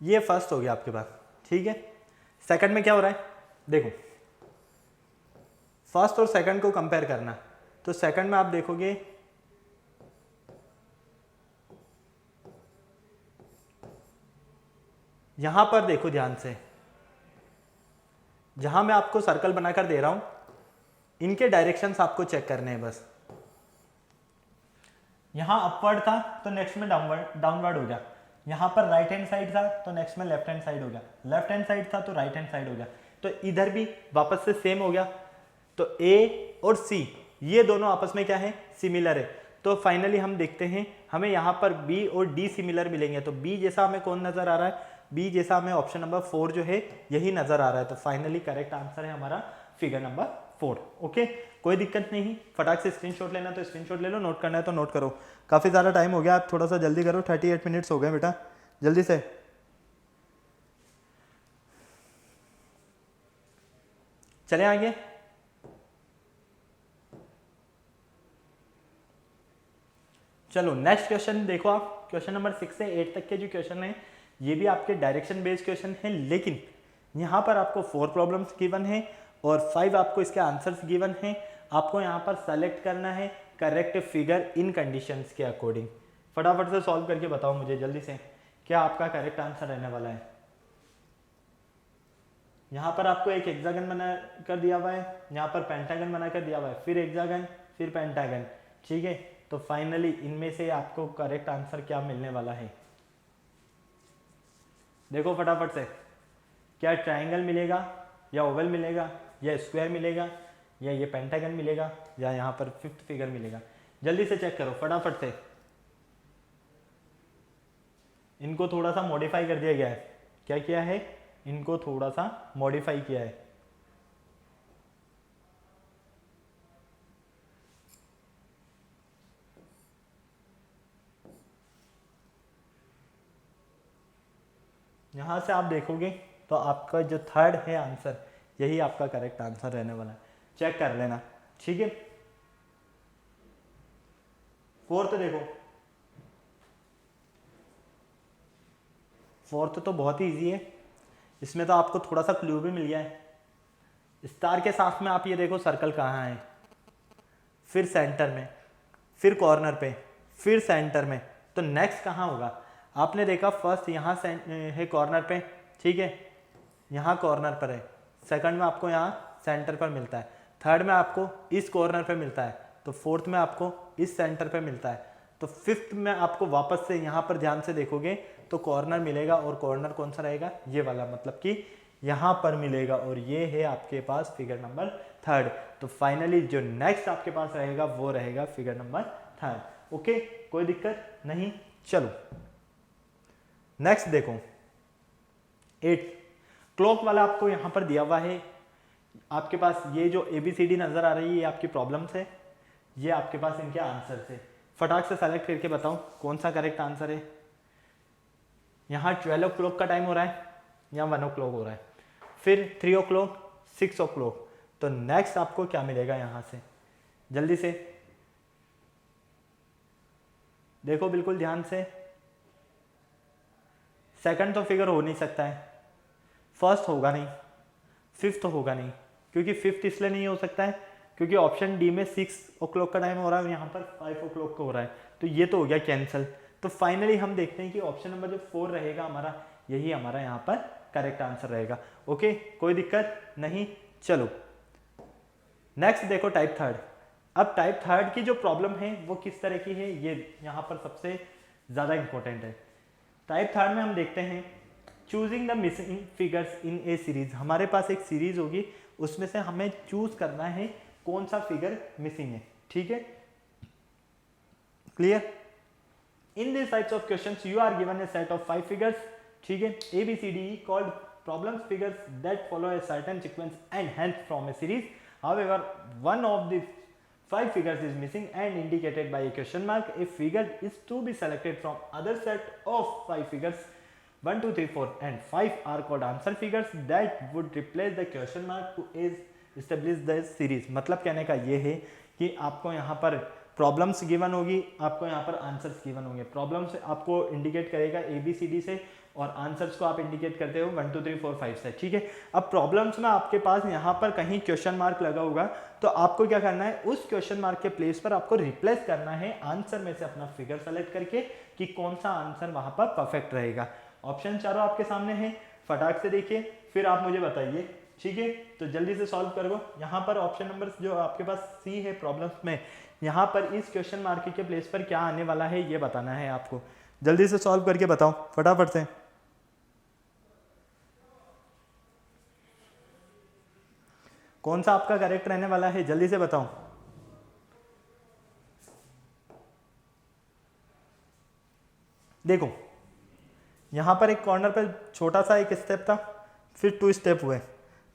ये फर्स्ट हो गया आपके पास, ठीक है। सेकंड में क्या हो रहा है, देखो फर्स्ट और सेकंड को कंपेयर करना, तो सेकंड में आप देखोगे यहां पर देखो ध्यान से, जहां मैं आपको सर्कल बनाकर दे रहा हूं इनके डायरेक्शंस आपको चेक करने हैं बस। यहां अपवर्ड था तो नेक्स्ट में डाउनवर्ड हो गया, यहां पर राइट हैंड साइड था तो नेक्स्ट में लेफ्ट हैंड साइड हो गया, लेफ्ट हैंड साइड था तो राइट हैंड साइड हो गया, तो इधर भी वापस से सेम हो गया। तो ए और सी ये दोनों आपस में क्या है, सिमिलर है, तो फाइनली हम देखते हैं हमें यहाँ पर बी और डी सिमिलर मिलेंगे, तो बी जैसा हमें कौन नजर आ रहा है, बी जैसा हमें ऑप्शन नंबर 4 जो है यही नजर आ रहा है, तो फाइनली करेक्ट आंसर है हमारा फिगर नंबर 4। ओके, कोई दिक्कत नहीं, फटाक से स्क्रीनशॉट लेना तो स्क्रीनशॉट ले लो, नोट करना है तो नोट करो, काफी ज्यादा टाइम हो गया, आप थोड़ा सा जल्दी करो, 38 मिनट्स हो गए बेटा, जल्दी से। चले आगे, चलो नेक्स्ट क्वेश्चन देखो आप, क्वेश्चन नंबर 6 से 8 तक के जो क्वेश्चन है ये भी आपके डायरेक्शन बेस्ड क्वेश्चन है, लेकिन यहाँ पर आपको 4 प्रॉब्लम्स गिवन है और 5 आपको इसके आंसर्स गिवन है, आपको यहाँ पर सेलेक्ट करना है करेक्ट फिगर इन कंडीशंस के अकॉर्डिंग। फटाफट से सॉल्व करके बताओ मुझे जल्दी से, क्या आपका करेक्ट आंसर रहने वाला है। यहाँ पर आपको एक हेक्सागन बना कर दिया हुआ है, यहाँ पर पेंटागन बना कर दिया हुआ है, फिर हेक्सागन फिर पेंटागन, ठीक है, तो फाइनली इनमें से आपको करेक्ट आंसर क्या मिलने वाला है, देखो फटाफट से, क्या ट्रायंगल मिलेगा या ओवल मिलेगा या स्क्वायर मिलेगा या ये पेंटागन मिलेगा या यहाँ पर फिफ्थ फिगर मिलेगा, जल्दी से चेक करो फटाफट से। इनको थोड़ा सा मॉडिफाई कर दिया गया है, क्या किया है, इनको थोड़ा सा मॉडिफाई किया है, यहां से आप देखोगे तो आपका जो थर्ड है आंसर यही आपका करेक्ट आंसर रहने वाला है, चेक कर लेना, ठीक है। फोर्थ देखो, फोर्थ तो बहुत ही ईजी है, इसमें तो आपको थोड़ा सा क्लू भी मिल गया है। स्टार के साथ में आप ये देखो सर्कल कहाँ है, फिर सेंटर में, फिर कॉर्नर पे, फिर सेंटर में, तो नेक्स्ट कहाँ होगा? आपने देखा फर्स्ट यहाँ है कॉर्नर पे, ठीक है, यहाँ कॉर्नर पर है, सेकंड में आपको यहाँ सेंटर पर मिलता है, थर्ड में आपको इस कॉर्नर पे मिलता है, तो फोर्थ में आपको इस सेंटर पे मिलता है, तो फिफ्थ में आपको वापस से यहाँ पर ध्यान से देखोगे तो कॉर्नर मिलेगा, और कॉर्नर कौन सा रहेगा? ये वाला, मतलब कि यहाँ पर मिलेगा, और ये है आपके पास फिगर नंबर थर्ड। तो फाइनली जो नेक्स्ट आपके पास रहेगा वो रहेगा फिगर नंबर थर्ड। ओके, कोई दिक्कत नहीं। चलो नेक्स्ट देखो 8, क्लॉक वाला आपको यहाँ पर दिया हुआ है, आपके पास ये जो ABCD नजर आ रही है ये आपकी प्रॉब्लम्स है, ये आपके पास इनके आंसर है। फटाक से सेलेक्ट करके बताओ कौन सा करेक्ट आंसर है। यहाँ 12 o'clock का टाइम हो रहा है, यहाँ 1 o'clock हो रहा है, फिर 3 o'clock, 6 o'clock, तो नेक्स्ट आपको क्या मिलेगा यहाँ से? जल्दी से देखो, बिल्कुल ध्यान से। सेकंड तो फिगर हो नहीं सकता है, फर्स्ट होगा नहीं, फिफ्थ होगा नहीं, क्योंकि फिफ्थ इसलिए नहीं हो सकता है क्योंकि ऑप्शन डी में 6 o'clock का टाइम हो रहा है और यहाँ पर 5 o'clock का हो रहा है, तो ये तो हो गया कैंसिल। तो फाइनली हम देखते हैं कि ऑप्शन नंबर जो 4 रहेगा हमारा, यही हमारा यहाँ पर करेक्ट आंसर रहेगा। ओके, कोई दिक्कत नहीं। चलो नेक्स्ट देखो टाइप थर्ड। अब टाइप थर्ड की जो प्रॉब्लम है वो किस तरह की है, ये यहाँ पर सबसे ज़्यादा इंपॉर्टेंट है। टाइप थर्ड में हम देखते हैं choosing the missing figures in A series. हमारे पास एक सीरीज होगी, उसमें से हमें चूज करना है कौन सा फिगर मिसिंग है, ठीक है, clear. In this types of questions you are given a set of 5 figures, ठीक है, ABCD called problems figures that follow a certain sequence and hence from a series. However, one of the 5 figures is missing and indicated by a question mark. A figure is to be selected from other set of 5 figures. 1, 2, 3, 4 and 5 are called answer figures that would replace the question mark to establish the series। मतलब कहने का ये है कि आपको यहाँ पर problems given होगी, आपको यहाँ पर आंसर्स गिवन होंगे। प्रॉब्लम्स आपको इंडिकेट करेगा ABCD से और आंसर्स को आप इंडिकेट करते हो 1, 2, 3, 4, 5 से, ठीक है। अब प्रॉब्लम्स में आपके पास यहाँ पर कहीं क्वेश्चन मार्क लगा होगा, तो आपको क्या करना है, उस क्वेश्चन मार्क के प्लेस पर आपको रिप्लेस करना है आंसर में से अपना फिगर सेलेक्ट करके कि कौन सा आंसर वहां पर परफेक्ट रहेगा। ऑप्शन चारों आपके सामने है, फटाक से देखिए फिर आप मुझे बताइए, ठीक है। तो जल्दी से सॉल्व करो। यहाँ पर ऑप्शन नंबर जो आपके पास सी है प्रॉब्लम्स में, यहाँ पर इस क्वेश्चन मार्क के प्लेस पर क्या आने वाला है ये बताना है आपको। जल्दी से सॉल्व करके बताओ फटाफट से। कौन सा आपका करेक्ट रहने वाला है, जल्दी से बताओ। देखो यहां पर एक कॉर्नर पर छोटा सा एक स्टेप था, फिर 2 स्टेप हुए,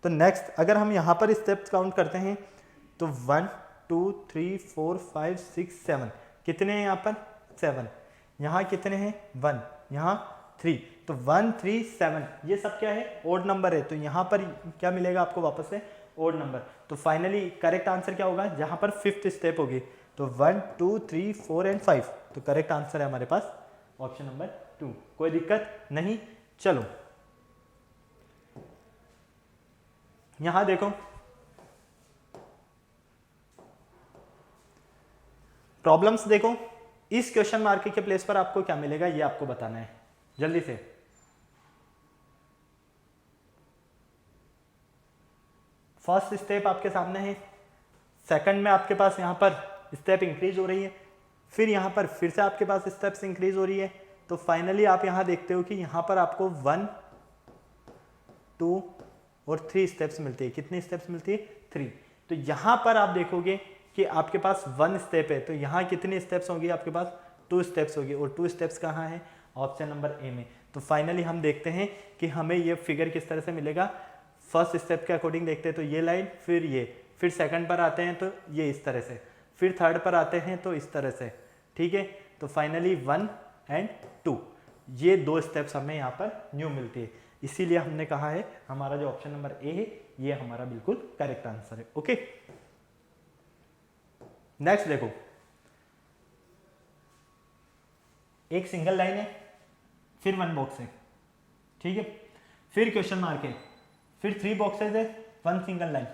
तो नेक्स्ट अगर हम यहां पर स्टेप्स काउंट करते हैं तो 1, 2, 3, 4, 5, 6, 7, कितने हैं यहाँ पर 7, यहाँ कितने हैं 1, यहाँ 3, तो 1, 3, 7 ये सब क्या है ओड नंबर है, तो यहाँ पर क्या मिलेगा आपको वापस से ओड नंबर। तो फाइनली करेक्ट आंसर क्या होगा, जहां पर 5th स्टेप होगी, तो 1, 2, 3, 4 एंड 5, तो करेक्ट आंसर है हमारे पास ऑप्शन नंबर 2। कोई दिक्कत नहीं। चलो यहां देखो प्रॉब्लम्स, देखो इस क्वेश्चन मार्क के प्लेस पर आपको क्या मिलेगा ये आपको बताना है, जल्दी से। फर्स्ट स्टेप आपके सामने है, सेकंड में आपके पास यहाँ पर स्टेप इंक्रीज हो रही है, फिर यहाँ पर फिर से आपके पास स्टेप्स इंक्रीज हो रही है, तो फाइनली आप यहाँ देखते हो कि यहाँ पर आपको 1, 2 और 3 स्टेप्स मिलती है। कितनी स्टेप्स मिलती है 3। तो यहाँ पर आप देखोगे कि आपके पास 1 स्टेप है, तो यहाँ कितनी स्टेप्स होंगी आपके पास 2 स्टेप्स होगी, और 2 स्टेप्स कहाँ है ऑप्शन नंबर ए में। तो फाइनली हम देखते हैं कि हमें ये फिगर किस तरह से मिलेगा। फर्स्ट स्टेप के अकॉर्डिंग देखते हैं तो ये लाइन, फिर ये, फिर सेकंड पर आते हैं तो ये इस तरह से, फिर थर्ड पर आते हैं तो इस तरह से, ठीक है। तो फाइनली 1 एंड 2 ये 2 स्टेप्स हमें यहाँ पर न्यू मिलती है, इसीलिए हमने कहा है हमारा जो ऑप्शन नंबर ए है ये हमारा बिल्कुल करेक्ट आंसर है। ओके नेक्स्ट देखो एक सिंगल लाइन है, फिर 1 बॉक्स है, ठीक है, फिर क्वेश्चन मार्क है, फिर 3 बॉक्सेज है, 1 single line,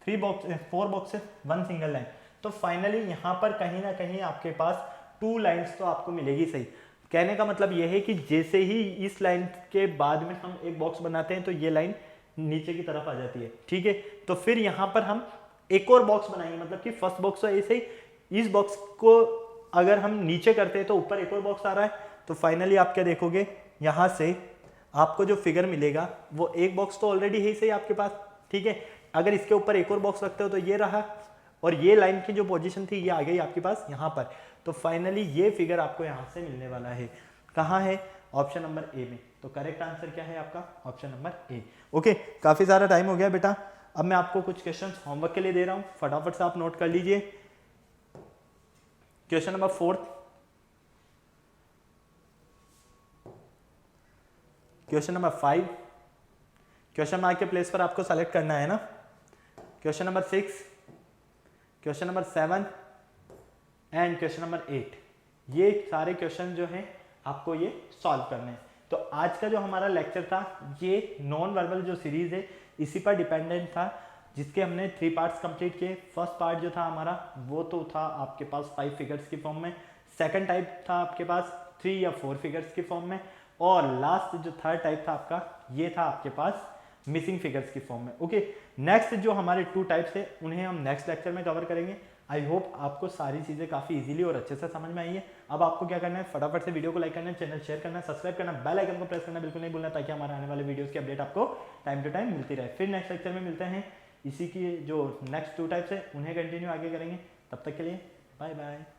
4 boxes, 1 single line. तो फाइनली यहाँ पर कहीं ना कहीं आपके पास 2 लाइन्स तो आपको मिलेगी सही। कहने का मतलब यह है कि जैसे ही इस लाइन के बाद में हम एक बॉक्स बनाते हैं तो ये लाइन नीचे की तरफ आ जाती है, ठीक है। तो फिर यहाँ पर हम एक और बॉक्स बनाएंगे, मतलब कि फर्स्ट बॉक्स तो ऐसे ही, इस बॉक्स को अगर हम नीचे करते हैं तो ऊपर एक और बॉक्स आ रहा है। तो फाइनली आप क्या देखोगे, यहाँ से आपको जो फिगर मिलेगा वो एक बॉक्स तो ऑलरेडी है ही सही आपके पास, ठीक है। अगर इसके ऊपर एक और बॉक्स रखते हो तो ये रहा, और ये लाइन की जो पोजीशन थी ये आ गई आपके पास यहाँ पर। तो फाइनली ये फिगर आपको यहाँ से मिलने वाला है, कहाँ है, ऑप्शन नंबर ए में। तो करेक्ट आंसर क्या है आपका, ऑप्शन नंबर ए। ओके, काफी सारा टाइम हो गया बेटा, अब मैं आपको कुछ क्वेश्चन होमवर्क के लिए दे रहा हूं, फटाफट से आप नोट कर लीजिए। Question number 4, question number 5, question mark के प्लेस पर आपको सेलेक्ट करना है ना। Question number 6, question number 7 and question number 8, ये सारे क्वेश्चन जो हैं आपको ये सॉल्व करने हैं। तो आज का जो हमारा लेक्चर था ये नॉन वर्बल जो सीरीज है इसी पर डिपेंडेंट था, जिसके हमने 3 पार्ट्स कंप्लीट किए। फर्स्ट पार्ट जो था हमारा वो तो था आपके पास 5 फिगर्स की फॉर्म में, सेकंड टाइप था आपके पास 3 या 4 फिगर्स की फॉर्म में, और लास्ट जो थर्ड टाइप था आपका ये था आपके पास मिसिंग फिगर्स की फॉर्म में। ओके, नेक्स्ट जो हमारे 2 टाइप्स है उन्हें हम नेक्स्ट लेक्चर में कवर करेंगे। आई होप आपको सारी चीज़ें काफ़ी इजीली और अच्छे से समझ में आई है। अब आपको क्या करना है, फटाफट से वीडियो को लाइक करना है, चैनल शेयर करना है, सब्सक्राइब करना, बेल आइकन को प्रेस करना बिल्कुल नहीं भूलना, ताकि हमारे आने वाले वीडियोस की अपडेट आपको टाइम टू टाइम मिलती रहे। फिर नेक्स्ट लेक्चर में मिलते हैं, इसी की जो नेक्स्ट 2 टाइप्स है उन्हें कंटिन्यू आगे करेंगे। तब तक के लिए बाय बाय।